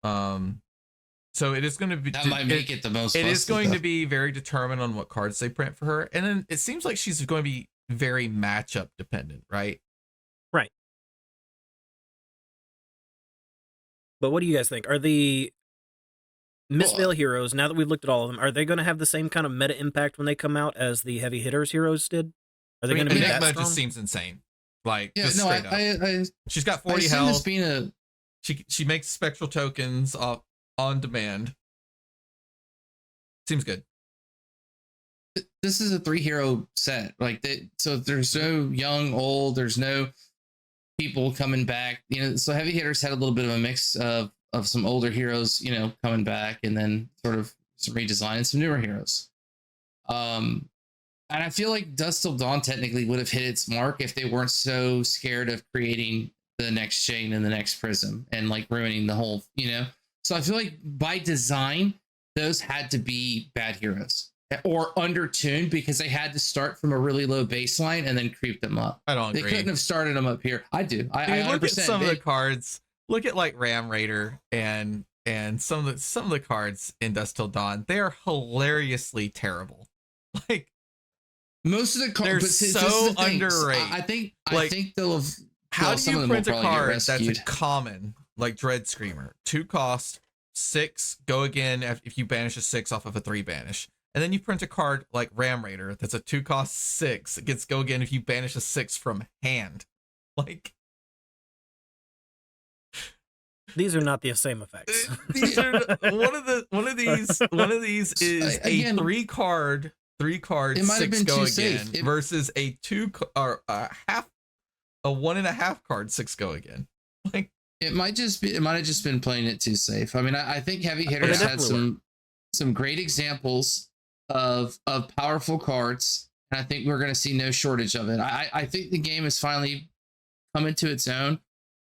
So it is going to be, that might make it the most. It is going to be very determined on what cards they print for her, and then it seems like she's going to be very matchup dependent, right? Right. But what do you guys think? Are the Miss Vale heroes, now that we've looked at all of them, are they going to have the same kind of meta impact when they come out as the heavy hitters heroes did? Are they going to be that strong? Just seems insane. Like, yeah, just straight up. She's got 40 health. She makes spectral tokens on demand. Seems good. This is a 3-hero set. Like so there's no young, old. There's no people coming back. So heavy hitters had a little bit of a mix of some older heroes, coming back, and then sort of some redesign and some newer heroes. And I feel like Dusk Till Dawn technically would have hit its mark if they weren't so scared of creating the next chain and the next prism and like ruining the whole, So I feel like by design, those had to be bad heroes or undertuned because they had to start from a really low baseline and then creep them up. I don't agree. They couldn't have started them up here. I do. I look at some of the cards. Look at like Ram Raider and some of the cards in Dusk Till Dawn. They are hilariously terrible. Like most of the cards, they're so underrated. I think they'll have. How do you print a card that's a common, like Dread Screamer? 2 cost, 6, go again if you banish a 6 off of a 3 banish. And then you print a card like Ram Raider that's a 2 cost 6. It gets go again if you banish a 6 from hand. Like these are not the same effects. These are one of these is again, a 3 card 6 go again versus a 2 or a 1.5 card 6 go again. Like it might have just been playing it too safe. I mean, I think heavy hitters had some great examples of powerful cards, and I think we're going to see no shortage of it. I think the game has finally come into its own.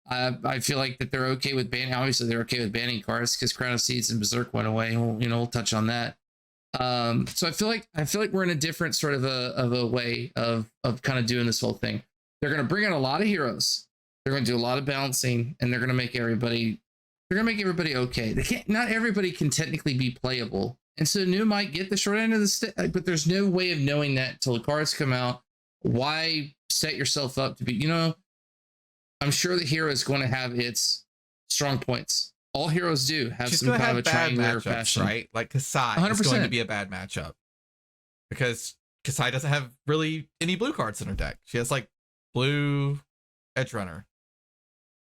I feel like that they're okay with banning. Obviously, they're okay with banning cards because Crown of Seeds and Berserk went away. We'll touch on that. So I feel like we're in a different sort of a way of kind of doing this whole thing. They're going to bring in a lot of heroes. They're going to do a lot of balancing, and they're going to make everybody okay. Not everybody can technically be playable, and so new might get the short end of the stick. But there's no way of knowing that until the cards come out. Why set yourself up to be? I'm sure the hero is going to have its strong points. All heroes do have some kind of a triangular fashion, right? Like Kasai is going to be a bad matchup because Kasai doesn't have really any blue cards in her deck. She has like blue Edge Runner,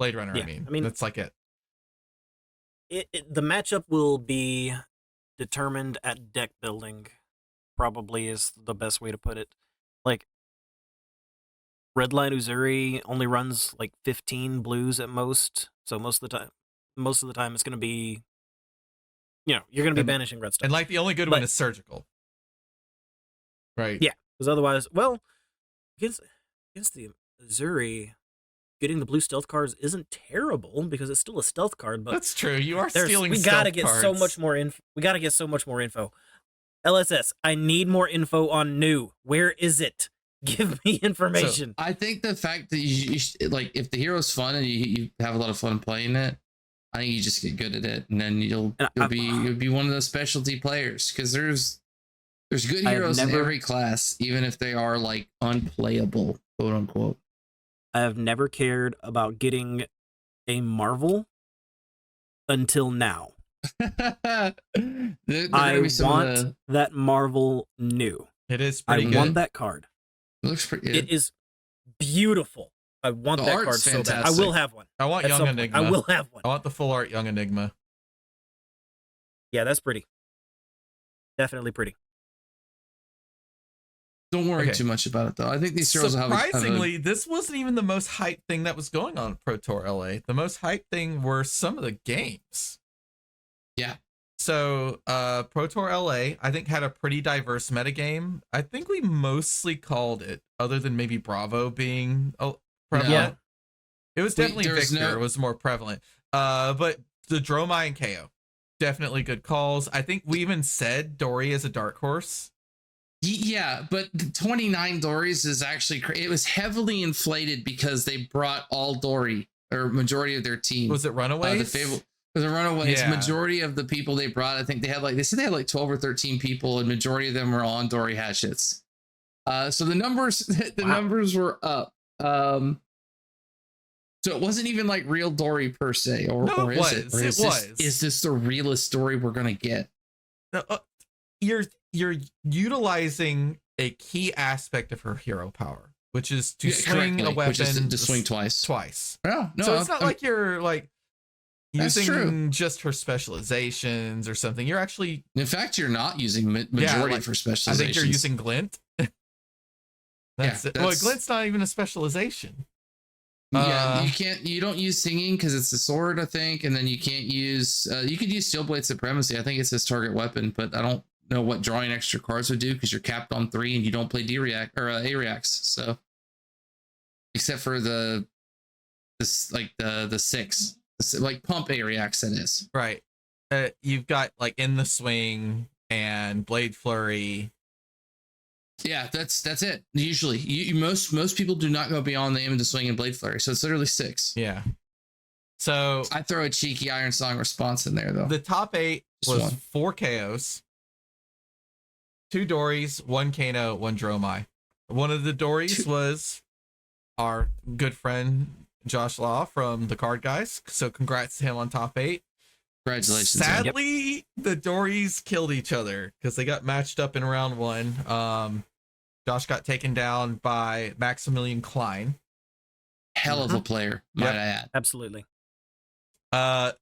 Blade Runner. Yeah, I mean that's like it. The matchup will be determined at deck building, probably is the best way to put it. Like Redline Uzuri only runs like 15 blues at most, so most of the time it's going to be, you're going to be banishing red stuff. And like the only good one is Surgical, right? Yeah, because otherwise, well, against the Uzuri, getting the blue stealth cards isn't terrible because it's still a stealth card. But that's true. You are stealing. We gotta get so much more info. We gotta get so much more info. LSS, I need more info on new. Where is it? Give me information. So I think the fact that you like, if the hero's fun and you have a lot of fun playing it, I think you just get good at it, and then you'll be one of those specialty players because there's good heroes in every class, even if they are like unplayable, quote unquote. I have never cared about getting a Marvel until now. I want that Marvel new. It is pretty good. I want that card. It looks pretty good. It is beautiful. I want that card so bad. I will have one. I want Young Enigma. I will have one. I want the full art Young Enigma. Yeah, that's pretty. Definitely pretty. Don't worry too much about it, though. I think these heroes will have surprisingly, this wasn't even the most hyped thing that was going on at ProTour LA. The most hyped thing were some of the games. Yeah. So, ProTour LA, I think, had a pretty diverse metagame. I think we mostly called it, other than maybe Bravo being prevalent. Yeah. It was definitely Victor. It was more prevalent. But the Dromai and KO, definitely good calls. I think we even said Dory as a dark horse. Yeah, but 29 Dories is actually it was heavily inflated because they brought all Dory, or majority of their team. Was it Runaways? The Runaways. Yeah. Majority of the people they brought, I think they said they had like 12 or 13 people, and majority of them were on Dory hatchets. So the numbers were up. So it wasn't even like real Dory per se, or is it? Or is this the realest story we're gonna get? You're utilizing a key aspect of her hero power, which is to swing a weapon, to swing twice. Twice. No, so it's not like you're like using just her specializations or something. You're actually, in fact, you're not using majority for specializations. I think you're using glint. That's it. Well, glint's not even a specialization. Yeah, you don't use singing because it's a sword, I think, and then you can't use, you could use Steel Blade Supremacy. I think it says target weapon, but I don't know what drawing extra cards would do because you're capped on 3 and you don't play D-react or A-reacts. So, except for the 6, like pump A-reacts, that is. Right. You've got like In the Swing and Blade Flurry. Yeah, that's it. Usually, most people do not go beyond the Aim to Swing and Blade Flurry, so it's literally 6. Yeah. So I throw a cheeky Iron Song response in there though. The top 8 was 4 KOs, 2 Dories, 1 Kano, 1 Dromai. One of the Dories was our good friend Josh Law from the Card Guys. So congrats to him on top 8. Congratulations. Sadly, the Dories killed each other because they got matched up in round 1. Josh got taken down by Maximilian Klein. Hell of a player, might I add. Absolutely. I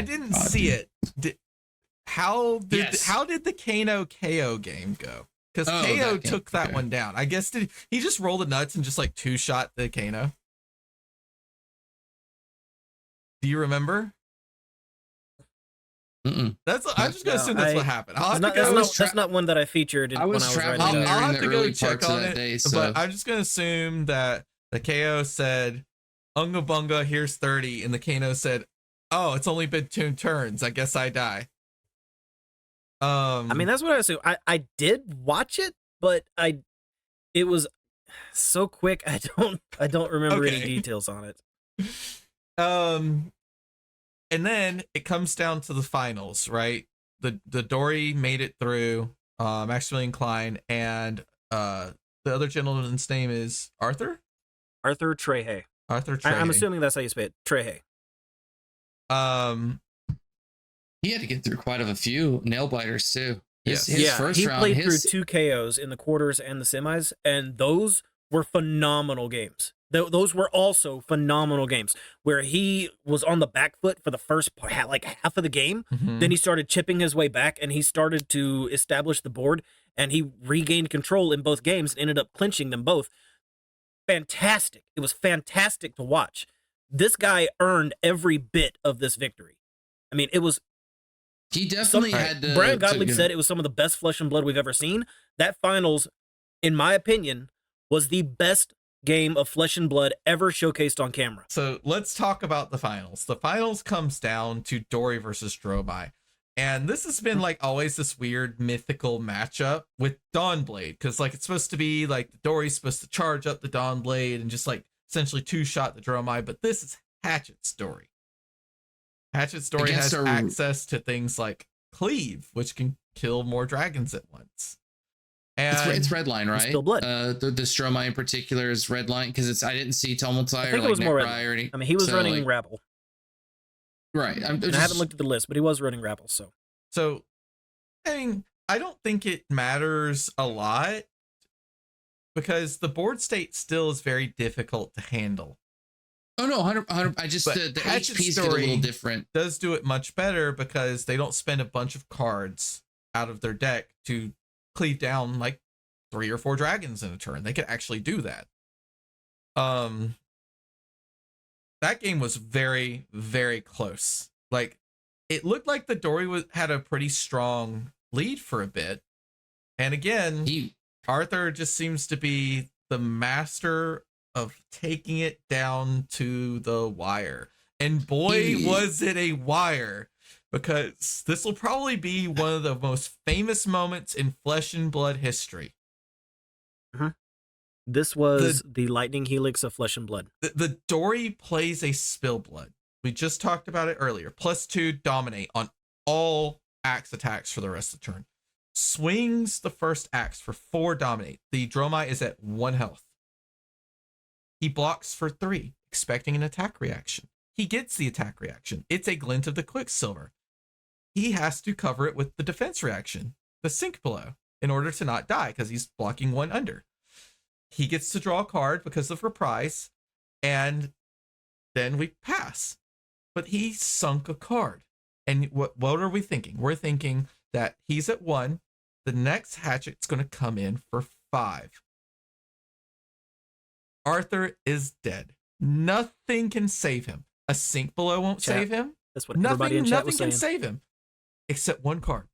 didn't see it. How did the Kano KO game go? Because KO took that one down. I guess did he just roll the nuts and just like 2-shot the Kano? Do you remember? Mm-mm. I'm just gonna assume that's what happened. That's not one that I featured. When I was I'll have to go check on it. But I'm just gonna assume that the KO said, "Unga bunga, here's 30," and the Kano said, "Oh, it's only been 2 turns. I guess I die." I mean, that's what I assume. I did watch it, but it was so quick. I don't remember any details on it. And then it comes down to the finals, right? The Dory made it through, Maximilian Klein, and the other gentleman's name is Arthur Trehe. I'm assuming that's how you say it. Trehe. He had to get through quite a few nail biters too. His first he round, played through 2 KOs in the quarters and the semis, and those were phenomenal games. Those were also phenomenal games where he was on the back foot for the first part, like half of the game. Mm-hmm. Then he started chipping his way back and he started to establish the board and he regained control in both games and ended up clinching them both. Fantastic. It was fantastic to watch. This guy earned every bit of this victory. I mean, it was. He definitely had to. Brian Gottlieb said it was some of the best Flesh and Blood we've ever seen. That finals, in my opinion, was the best game of Flesh and Blood ever showcased on camera. So let's talk about the finals. The finals comes down to Dory versus Dromai. And this has been like always this weird mythical matchup with Dawnblade. Because like it's supposed to be like the Dory's supposed to charge up the Dawnblade and just like essentially 2-shot the Dromai. But this is Hatchet's story. Hatchet's story has access to things like Cleave, which can kill more dragons at once. And it's Redline, right? Still blood. The Dromai in particular is Redline because I didn't see Tumultai or it was like more Necry or anything. I mean, he was running Rabble. Right. I haven't looked at the list, but he was running Rabble. So, I mean, I don't think it matters a lot because the board state still is very difficult to handle. Oh no, 100. I just the HP's get a little different. Does do it much better because they don't spend a bunch of cards out of their deck to cleave down like 3 or 4 dragons in a turn. They could actually do that. That game was very, very close. Like it looked like the Dory had a pretty strong lead for a bit. And again, Arthur just seems to be the master of taking it down to the wire. And boy, was it a wire. Because this will probably be one of the most famous moments in Flesh and Blood history. Mm-hmm. This was the lightning helix of Flesh and Blood. The Dory plays a spill blood. We just talked about it earlier. +2 dominate on all axe attacks for the rest of the turn. Swings the first axe for 4 dominate. The Dromai is at 1 health. He blocks for 3, expecting an attack reaction. He gets the attack reaction. It's a glint of the Quicksilver. He has to cover it with the defense reaction, the Sink Below, in order to not die because he's blocking 1 under. He gets to draw a card because of Reprise, and then we pass. but he sunk a card. And what are we thinking? We're thinking that he's at 1. The next hatchet's going to come in for 5. Arthur is dead. Nothing can save him. A sink below won't save him. That's what everybody in chat was Nothing saying. can save him except one card.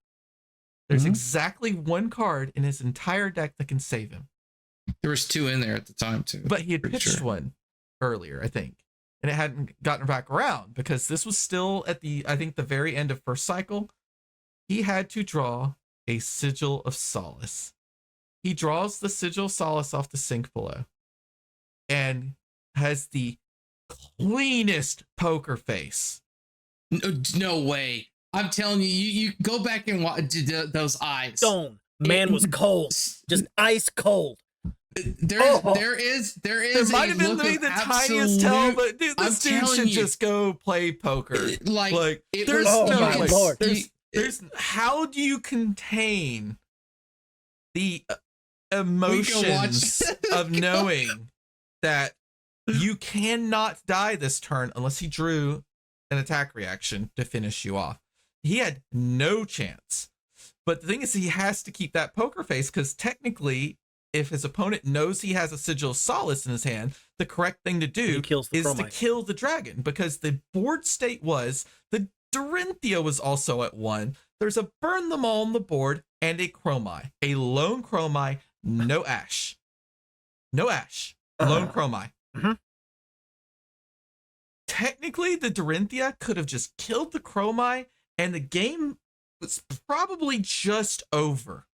There's exactly one card in his entire deck that can save him. There was 2 in there at the time too. But he had pitched one earlier, I think. And it hadn't gotten back around because this was still at the very end of first cycle. He had to draw a Sigil of Solace. He draws the Sigil of Solace off the sink below and has the cleanest poker face. No way. I'm telling you, you go back and watch those eyes. Stone. Man was cold. Just ice cold. There is There might have been the tiniest tell, but dude, this dude should just go play poker. There's my Lord. There's how do you contain the emotions of knowing that you cannot die this turn unless he drew an attack reaction to finish you off? He had no chance. But the thing is, he has to keep that poker face because technically, if his opponent knows he has a Sigil of Solace in his hand, the correct thing to do is to kill the dragon, because the board state was the Dorinthia was also at 1. There's a burn them all on the board and a Chromai. A lone Chromai, no ash. No ash. Lone Chromai. Technically, the Dorinthia could have just killed the Chromai and the game was probably just over.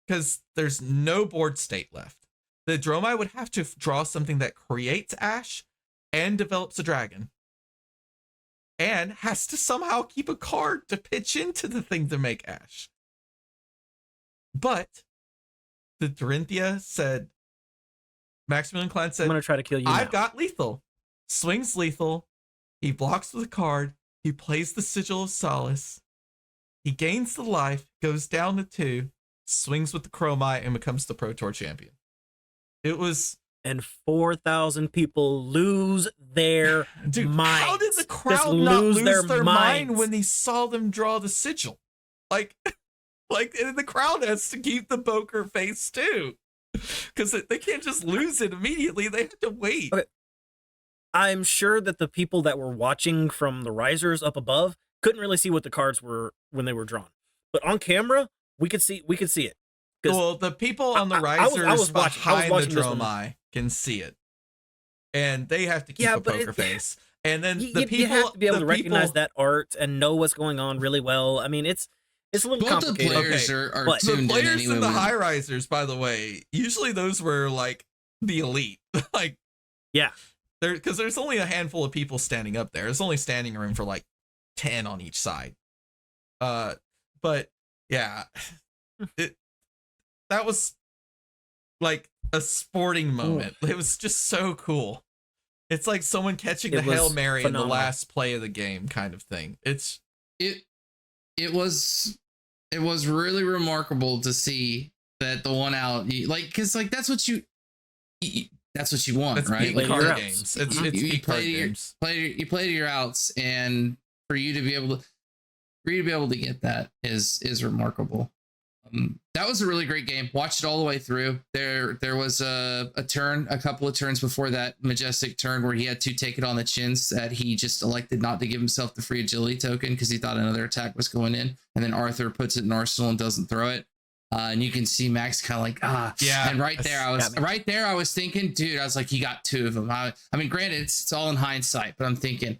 Because there's no board state left. The Dromai would have to draw something that creates ash and develops a dragon. And has to somehow keep a card to pitch into the thing to make ash. But the Dorinthia said, Maximilian Klein said, I'm going to try to kill you I've now. got lethal. Swings lethal. He blocks with a card. He plays the Sigil of Solace. He gains the life, goes down to 2. Swings with the Chromai and becomes the ProTour champion. It was... And 4,000 people lose their minds. How did the crowd not lose their mind when they saw them draw the Sigil? And the crowd has to keep the poker face too. Because they can't just lose it immediately. They have to wait. Okay. I'm sure that the people that were watching from the risers up above couldn't really see what the cards were when they were drawn. But on camera, we could see it. Well, the people on the risers behind the Dromai can see it, and they have to keep a poker face. And then the people you have to be able to recognize that art and know what's going on really well. I mean, it's a little complicated. The players are the players in the high risers, by the way, usually those were like the elite. Because there's only a handful of people standing up there. There's only standing room for like 10 on each side. But yeah, that was like a sporting moment. It was just so cool. It's like someone catching the Hail Mary in the last play of the game kind of thing. It was really remarkable to see that the one out, because that's what you want, it's right? Card games. You play your outs, and for you to be able to get that is remarkable. That was a really great game. Watched it all the way through. There was a couple of turns before that majestic turn where he had to take it on the chins that he just elected not to give himself the free agility token because he thought another attack was going in, and then Arthur puts it in arsenal and doesn't throw it. And you can see Max kind of like, yeah. And right there, I was thinking, dude, I was like, he got 2 of them. I mean, granted, it's all in hindsight, but I'm thinking,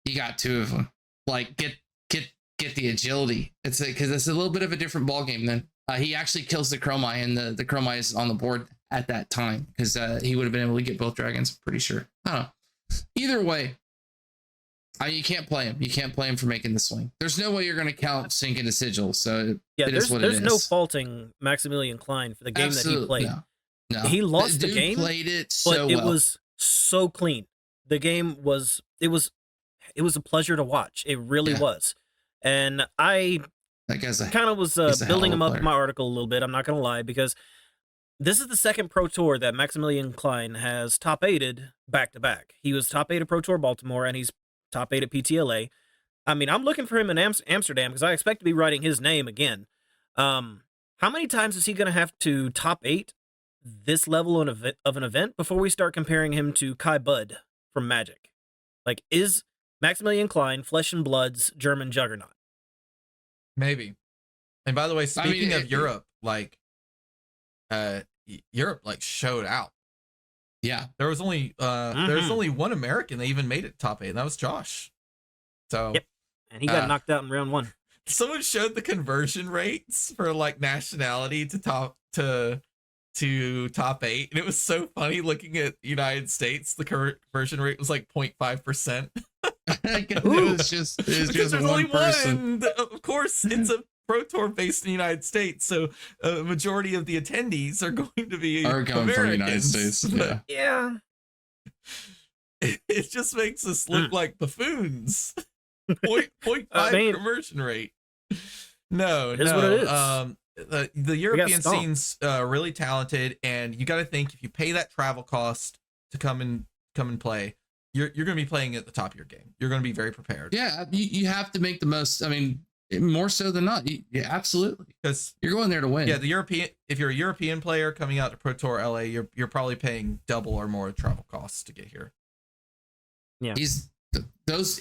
he got 2 of them. Like, get the agility. It's because it's a little bit of a different ball game. Then he actually kills the Chromai, and the Chromai is on the board at that time because he would have been able to get both dragons. I'm pretty sure. I don't know. Either way, you can't play him. You can't play him for making the swing. There's no way you're going to count Sink into Sigil. So it is what it is. There's no faulting Maximilian Klein for the game that he played. No. He lost the game. Played it so but it was so clean. The game was a pleasure to watch. It really was. And I kind of was building him up in my article a little bit. I'm not going to lie, because This is the second Pro Tour that Maximilian Klein has top eighted back to back. He was top 8 at Pro Tour Baltimore, and he's top 8 at PTLA. I mean, I'm looking for him in Amsterdam because I expect to be writing his name again. How many times is he going to have to top 8 this level of an event before we start comparing him to Kai Bud from Magic? Like, is Maximilian Klein Flesh and Blood's German juggernaut? Maybe. And by the way, speaking of Europe, like, Europe like showed out. Yeah, there was only one American that even made it top 8, and that was Josh. So yep, and he got knocked out in round 1. Someone showed the conversion rates for like nationality to top 8, and it was so funny looking at United States. The conversion rate was like 0.5%. It was just there's one only person. one. Of course, it's a Pro Tour based in the United States, so a majority of the attendees are going to be Are coming from the United States. Yeah. It just makes us look like buffoons. 0.5 conversion rate. No, it is what it is. The European scene's really talented, and you got to think if you pay that travel cost to come and play, you're going to be playing at the top of your game. You're going to be very prepared. Yeah, you have to make the most. I mean, more so than not. Yeah, absolutely. Because you're going there to win. Yeah, if you're a European player coming out to Pro Tour LA, you're probably paying double or more travel costs to get here. Yeah,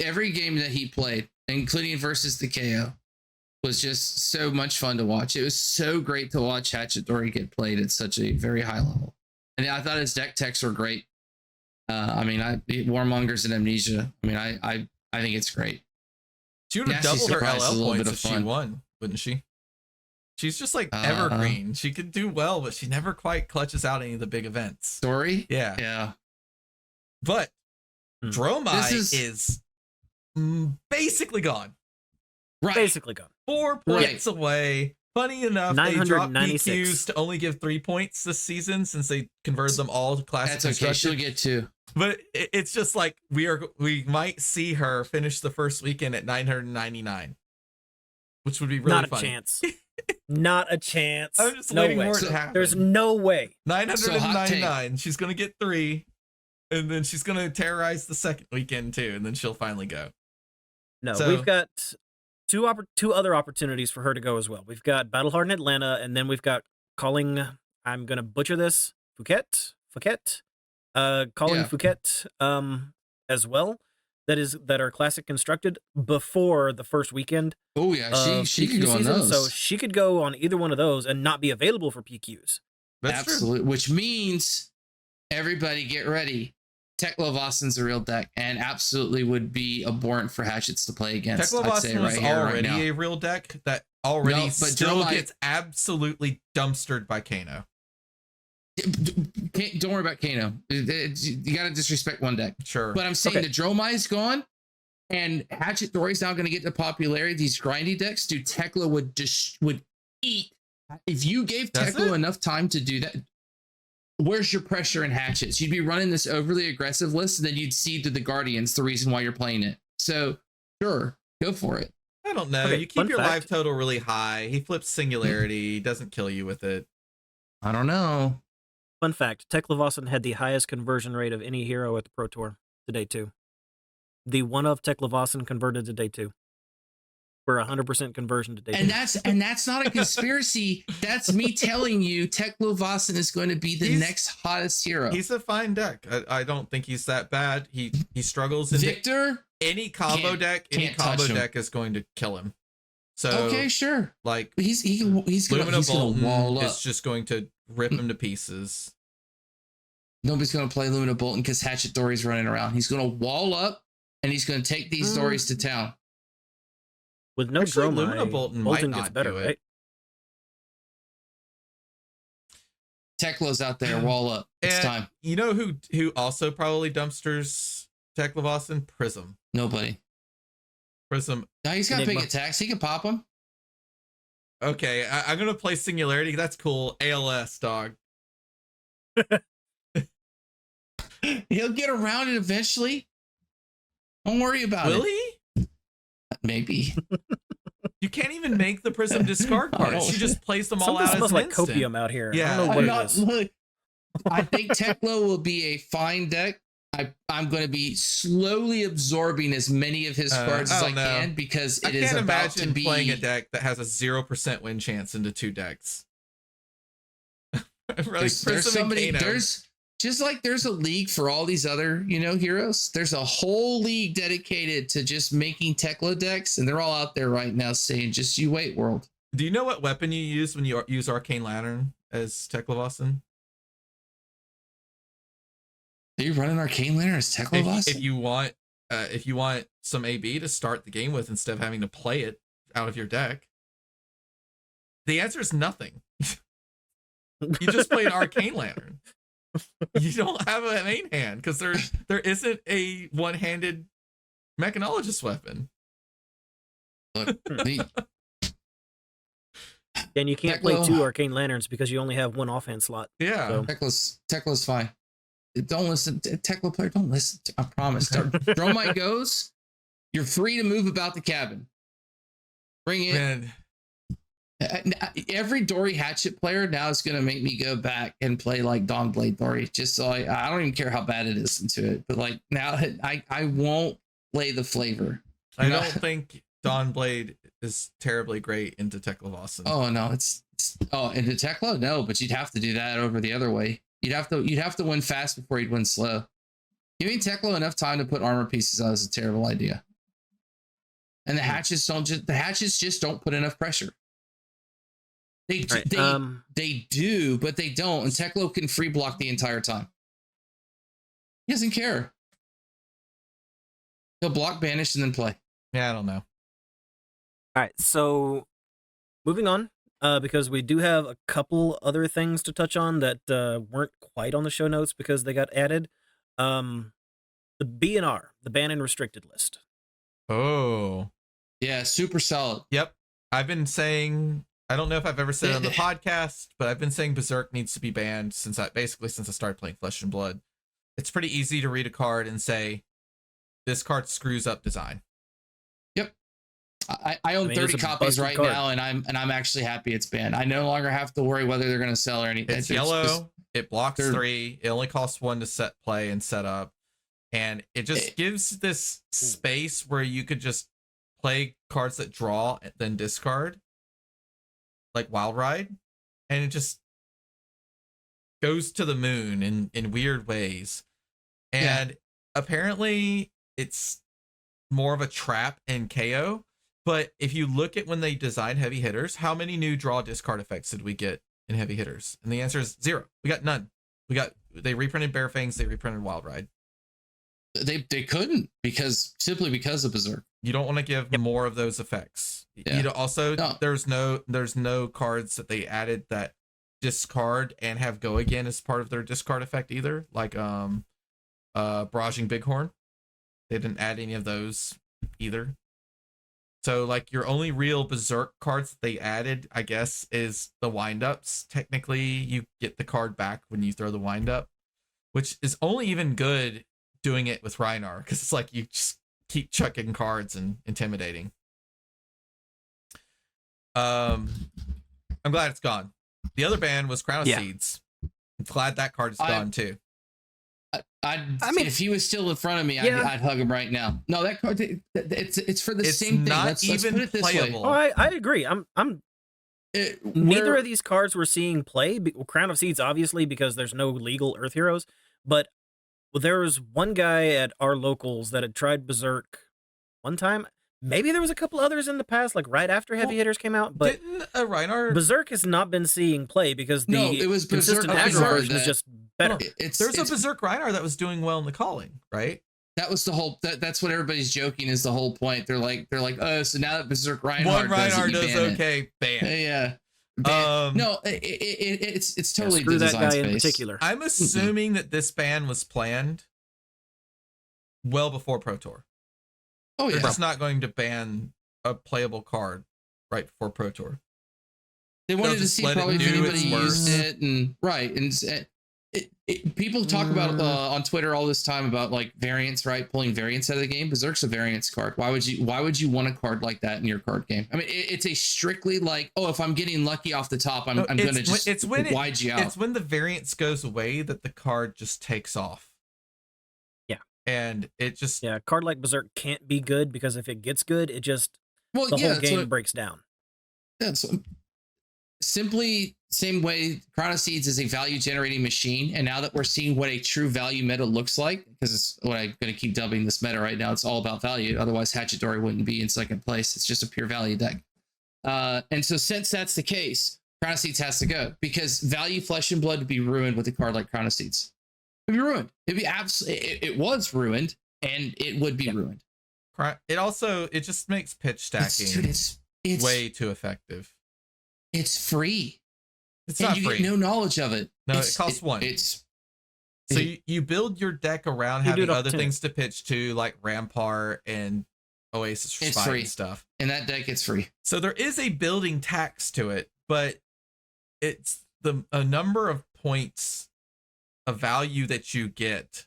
every game that he played, including versus the KO, was just so much fun to watch. It was so great to watch Hatchet Dory get played at such a very high level, and I thought his deck techs were great. Warmongers and Amnesia. I mean, I think it's great. She would have doubled her LL points if she won, wouldn't she? She's just like evergreen. She could do well, but she never quite clutches out any of the big events. Story? Yeah. But Dromai is basically gone. Right. Basically gone. 4 points away. Funny enough, they dropped PQs to only give 3 points this season since they converted them all to classic. That's okay. She'll get 2. But it's just like we might see her finish the first weekend at 999, which would be really funny. Not a chance. Not a chance. I'm just waiting for it to happen. There's no way. 999. She's gonna get 3, and then she's gonna terrorize the second weekend too, and then she'll finally go. No, we've got two other opportunities for her to go as well. We've got Battle Hard in Atlanta, and then we've got calling. I'm gonna butcher this. Fouquet. Colin Fouquet as well, that are classic constructed before the first weekend. Oh yeah, she could go on those. So she could go on either one of those and not be available for PQs. That's absolutely true. Which means everybody get ready. Tekla Vosson's a real deck and absolutely would be abhorrent for Hatchets to play against. Tekla Vossen was already a real deck that already still gets absolutely dumpstered by Kano. Don't worry about Kano. You gotta disrespect one deck. Sure. But I'm saying the Dromai's gone, and Hatchet Dory's now gonna get the popularity. These grindy decks, dude, Tekla would eat. If you gave Tekla enough time to do that, where's your pressure in Hatchets? You'd be running this overly aggressive list, and then you'd cede to the Guardians the reason why you're playing it. So sure, go for it. I don't know. You keep your life total really high. He flips Singularity, doesn't kill you with it. I don't know. Fun fact, Tekla Vossen had the highest conversion rate of any hero at the Pro Tour to day 2. The one of Tekla Vossen converted to day 2. For 100% conversion to day 2. And that's not a conspiracy. That's me telling you Tekla Vossen is going to be the next hottest hero. He's a fine deck. I don't think he's that bad. He struggles in Victor. Any combo deck is going to kill him. So okay, sure. Like he's Lumina Bolton wall up. is just going to rip him to pieces. Nobody's going to play Lumina Bolton because Hatchet Dory's running around. He's going to wall up and he's going to take these Dories to town. With no Dromai, Lumina Bolton might not gets better, do it. Right? Tekla's out there, wall up. It's time. You know who also probably dumpsters Tekla Vossen? Prism. Nobody. Prism. No, he's got big attacks. He can pop them. Okay, I'm gonna play Singularity. That's cool. ALS, dog. He'll get around it eventually. Don't worry about it. Will he? Maybe. You can't even make the Prism discard cards. She just plays them all Something out as smells an like instant. copium out here. Yeah. I don't know what it is. Look, I think Tekla will be a fine deck. I'm going to be slowly absorbing as many of his cards as I can because it is about to be playing a deck that has a 0% win chance into 2 decks. There's somebody. There's just like there's a league for all these other heroes. There's a whole league dedicated to just making Tekla decks, and they're all out there right now saying, "Just you wait, world." Do you know what weapon you use when you use Arcane Lantern as Tekla Vossen? Are you running Arcane Lantern as Tekla Vossen? If you want some AB to start the game with instead of having to play it out of your deck, the answer is nothing. You just play an Arcane Lantern. You don't have a main hand because there isn't a one-handed mechanologist weapon. Look, And you can't play 2 Arcane Lanterns because you only have 1 offhand slot. Yeah. So. Tekla's fine. Don't listen. Tekla player, don't listen. I promise. Dromite goes. You're free to move about the cabin. Bring it. Man. Every Dory Hatchet player now is going to make me go back and play like Dawnblade Dory, just so I don't even care how bad it is into it. But like now, I won't play the flavor. I don't think Dawnblade is terribly great into Tekla Vossen. Oh no, it's into Tekla, no, but you'd have to do that over the other way. You'd have to win fast before you'd win slow. Giving Tekla enough time to put armor pieces on is a terrible idea. And the hatches just don't put enough pressure. They do, but they don't. And Tekla can free block the entire time. He doesn't care. He'll block, banish, and then play. Yeah, I don't know. All right, so moving on, because we do have a couple other things to touch on that weren't quite on the show notes because they got added. The BNR, the ban and restricted list. Oh. Yeah, super solid. Yep. I've been saying, I don't know if I've ever said it on the podcast, but I've been saying Berserk needs to be banned since I started playing Flesh and Blood. It's pretty easy to read a card and say, this card screws up design. Yep. I own 30 copies right now, and I'm actually happy it's banned. I no longer have to worry whether they're going to sell or anything. It's yellow. It blocks 3. It only costs 1 to set play and set up. And it just gives this space where you could just play cards that draw and then discard, like Wild Ride, and it just goes to the moon in weird ways. And apparently it's more of a trap in KO. But if you look at when they designed heavy hitters, how many new draw discard effects did we get in heavy hitters? And the answer is 0. We got none. They reprinted Bare Fangs, they reprinted Wild Ride. They couldn't simply because of Berserk. You don't want to give more of those effects. Yeah. You know, also there's no cards that they added that discard and have go again as part of their discard effect either, like Barraging Bighorn. They didn't add any of those either. So like your only real Berserk cards that they added, I guess, is the wind-ups. Technically, you get the card back when you throw the wind-up, which is only even good doing it with Rhinar, because it's like you just keep chucking cards and intimidating. I'm glad it's gone. The other ban was Crown of Seeds. I'm glad that card is gone too. I mean, if he was still in front of me, I'd hug him right now. No, that card, it's for the same thing. Let's put it this playable. way. Oh, I agree. Neither of these cards we're seeing play. Crown of Seeds, obviously, because there's no legal Earth Heroes. But there was one guy at our locals that had tried Berserk one time. Maybe there was a couple others in the past, like right after Heavy Hitters came out. But didn't Rhinar... Berserk has not been seeing play because it was consistent aggro version is just better. There's a Berserk Rhinar that was doing well in the calling, right? That was the whole. That's what everybody's joking is the whole point. They're like, oh, so now that Berserk Rhinar one Rhinar does okay, ban. Yeah. No, it's totally screw the that design guy space. in particular. I'm assuming that this ban was planned well before ProTour. Oh yeah, they're just not going to ban a playable card right before ProTour. They wanted to see probably if anybody used it, and People talk about on Twitter all this time about like variants, right? Pulling variants out of the game. Berserk's a variants card. Why would you want a card like that in your card game? I mean, it's a strictly like, oh, if I'm getting lucky off the top, I'm gonna just wide you out. It's when the variance goes away that the card just takes off. Yeah, and it just a card like Berserk can't be good because if it gets good, it just the whole game breaks down. Yeah, so simply same way Crown of Seeds is a value generating machine, and now that we're seeing what a true value meta looks like, because it's what I'm going to keep dubbing this meta right now, it's all about value. Otherwise Hatchadori wouldn't be in second place. It's just a pure value deck. And so since that's the case, Crown of Seeds has to go, because value Flesh and Blood would be ruined with a card like Crown of Seeds. It'd be ruined. It'd be it was ruined, and it would be ruined. It just makes pitch stacking it's way too effective. It's free. It's not free. Get no knowledge of it. No, it costs one. You build your deck around having other things to pitch to, like Rampart and Oasis for Spite and stuff. And that deck is free. So there is a building tax to it, but it's a number of points of value that you get,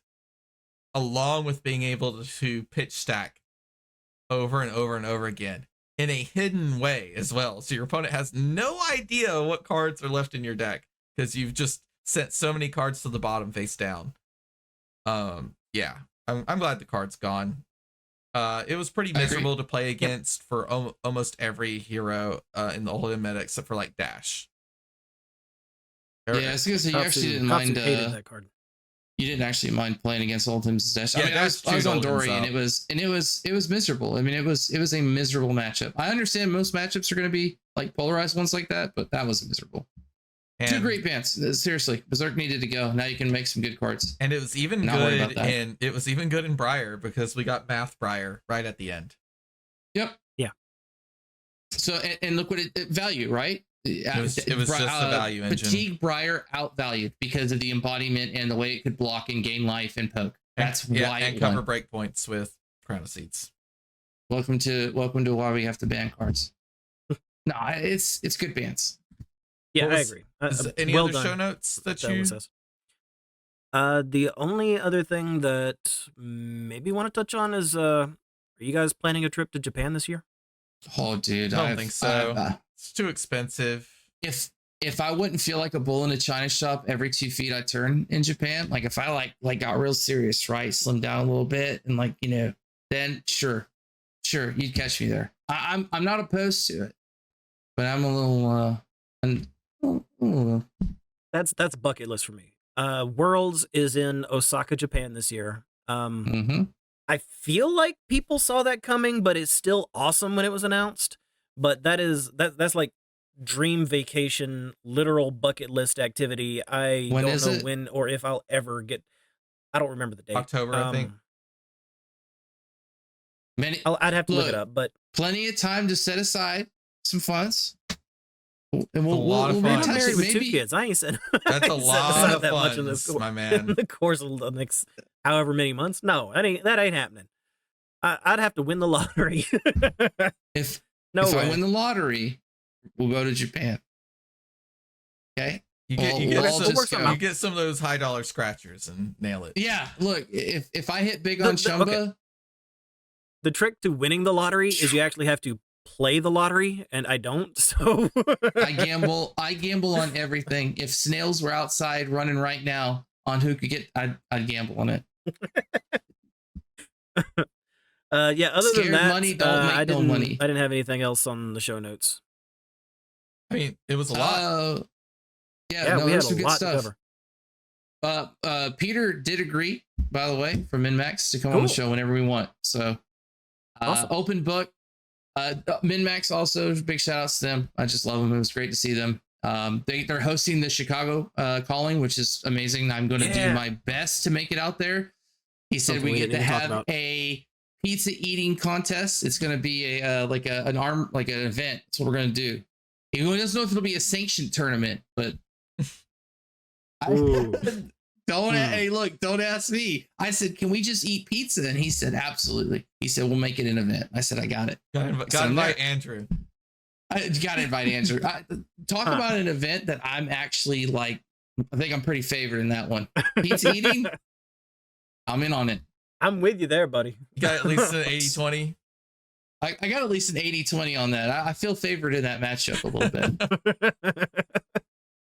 along with being able to pitch stack over and over and over again in a hidden way as well. So your opponent has no idea what cards are left in your deck because you've just sent so many cards to the bottom face down. Yeah, I'm glad the card's gone. It was pretty miserable to play against for almost every hero in the Ultimate meta except for like Dash. Yeah, I was gonna say you actually didn't mind that card. You didn't actually mind playing against Ultimate's Dash. Yeah, I mean, I was on Dory and it was miserable. I mean, it was a miserable matchup. I understand most matchups are going to be like polarized ones like that, but that was miserable. And two great bans. Seriously, Berserk needed to go. Now you can make some good cards. And it was even good, and it was even good in Briar because we got Math Briar right at the end. Yep. Yeah. So and look what it value, right? It was just a value engine. Fatigue Briar outvalued because of the embodiment and the way it could block and gain life and poke. That's why and cover breakpoints with Crown of Seeds. Welcome to why we have to ban cards. No, it's good bans. Yeah, I agree. Any other show notes that you? The only other thing that maybe want to touch on is, are you guys planning a trip to Japan this year? Oh, dude, I don't think so. It's too expensive. If I wouldn't feel like a bull in a china shop every 2 feet I turn in Japan, like if I like got real serious, right, slim down a little bit, and then sure, you'd catch me there. I'm not opposed to it, but I'm a little That's bucket list for me. Worlds is in Osaka, Japan this year. I feel like people saw that coming, but it's still awesome when it was announced. But that's like dream vacation, literal bucket list activity. I don't know when or if I'll ever get. I don't remember the date. October, I think. I'd have to look it up, but plenty of time to set aside some funds. And we'll I'm married with 2 kids. I ain't said that's a lot of fun, my man. In the course of the next however many months. No, that ain't happening. I'd have to win the lottery. If I win the lottery, we'll go to Japan. Okay. You get some of those high dollar scratchers and nail it. Yeah. Look, if I hit big on Chumba. The trick to winning the lottery is you actually have to play the lottery, and I don't. So I gamble on everything. If snails were outside running right now on who could get, I'd gamble on it. Yeah. Other Scared than that, money don't make no money. I didn't have anything else on the show notes. I mean, it was a lot. We had a lot to cover. Peter did agree, by the way, for MinMax to come on the show whenever we want. So awesome. Open book. MinMax also, big shout outs to them. I just love them. It was great to see them. They're hosting the Chicago calling, which is amazing. I'm going to do my best to make it out there. He said we get to have a pizza eating contest. It's going to be an event. That's what we're going to do. He doesn't know if it'll be a sanctioned tournament, but don't ask me. I said, can we just eat pizza? And he said, absolutely. He said, we'll make it an event. I said, I got it. Got to invite Andrew. I got to invite Andrew. Talk about an event that I'm actually like I think I'm pretty favored in that one. Pizza eating, I'm in on it. I'm with you there, buddy. You got at least an 80-20. I got at least an 80-20 on that. I feel favored in that matchup a little bit.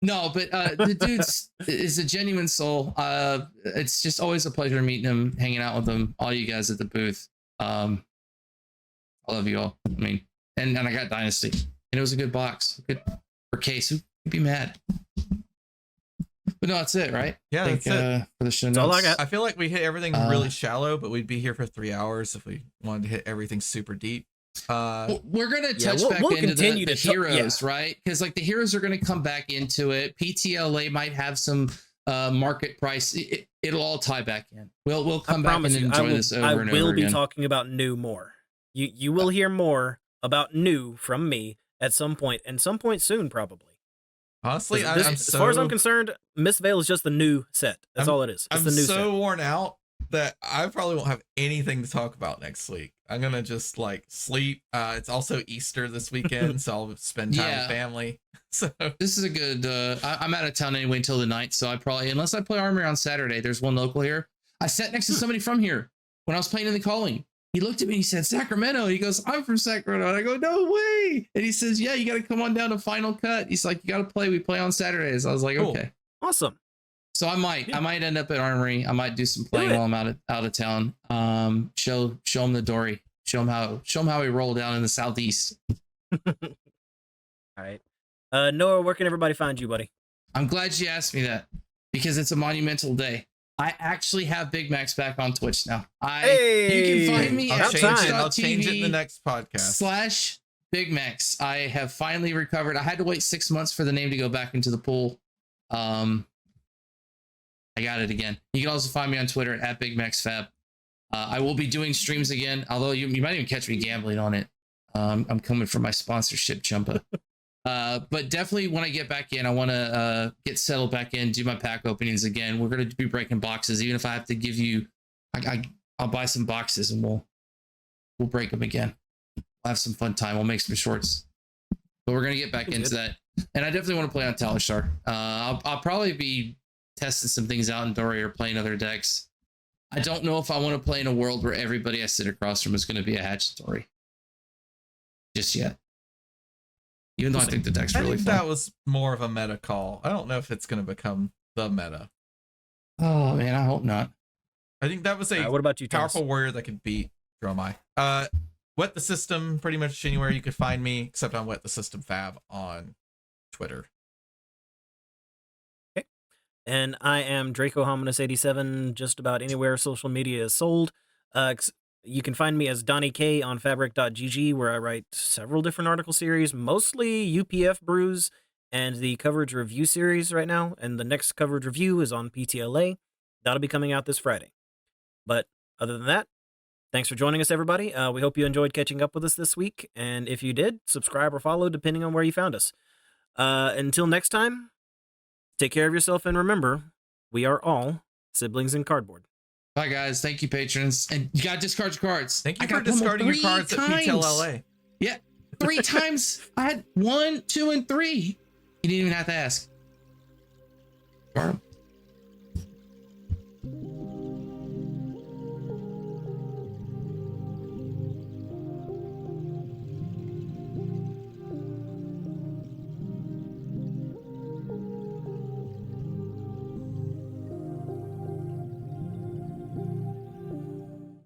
No, but the dude is a genuine soul. It's just always a pleasure meeting him, hanging out with him, all you guys at the booth. I love you all. I mean, and I got Dynasty, and it was a good box, good for case. Who'd be mad? But no, that's it, right? Yeah, I think, that's it. For the show That's all I notes. got. I feel like we hit everything really shallow, but we'd be here for 3 hours if we wanted to hit everything super deep. We're gonna touch back we'll into continue the to heroes, right? Because like the heroes are gonna come back into it. PTLA might have some market price. It'll all tie back in. We'll come back and enjoy this over and over again. I will be talking about new more. You will hear more about new from me at some point, and some point soon, probably. Honestly, as far as I'm concerned, Miss Vale is just the new set. That's all it is. It's the new set. Worn out that I probably won't have anything to talk about next week. I'm gonna just like sleep. It's also Easter this weekend, so I'll spend time with family. So this is a good. I'm out of town anyway until the night, so I probably, unless I play Armory on Saturday, there's one local here. I sat next to somebody from here when I was playing in the calling. He looked at me and he said, Sacramento. He goes, I'm from Sacramento. And I go, no way. And he says, yeah, you got to come on down to Final Cut. He's like, you got to play. We play on Saturdays. I was like, cool. Okay. Awesome. So I might end up at Armory. I might do some playing while I'm out of town. Show him the Dory. Show him how we roll down in the Southeast. All right. Noah, where can everybody find you, buddy? I'm glad you asked me that because it's a monumental day. I actually have Big Macs back on Twitch now. You can find me I'll at change it in the next podcast. /Big Macs. I have finally recovered. I had to wait 6 months for the name to go back into the pool. I got it again. You can also find me on Twitter at Big Macs Fab. I will be doing streams again, although you might even catch me gambling on it. I'm coming for my sponsorship jumper. But definitely when I get back in, I want to get settled back in, do my pack openings again. We're going to be breaking boxes. Even if I have to give you, I'll buy some boxes and we'll break them again. We'll have some fun time. We'll make some shorts. But we're going to get back into that. And I definitely want to play on Talishar. I'll probably be testing some things out in Dory or playing other decks. I don't know if I want to play in a world where everybody I sit across from is going to be a Hatch Dory. Just yet. Even though I think the deck's really fun. That was more of a meta call. I don't know if it's going to become the meta. Oh, man, I hope not. I think that was a what about you, powerful warrior that could beat Dromai. Wet the System, pretty much anywhere you could find me, except on Wet the System Fab on Twitter. Okay. And I am Draco Hominus87, just about anywhere social media is sold. You can find me as Donnie K on fabric.gg, where I write several different article series, mostly UPF brews and the coverage review series right now. And the next coverage review is on PTLA. That'll be coming out this Friday. But other than that, thanks for joining us, everybody. We hope you enjoyed catching up with us this week. And if you did, subscribe or follow, depending on where you found us. Until next time, take care of yourself and remember, we are all siblings in cardboard. Bye, guys. Thank you, patrons. And you got to discard your cards. Thank you for discarding your cards at PTLA. Yeah, 3 times. I had 1, 2, and 3. You didn't even have to ask. Discard 'em.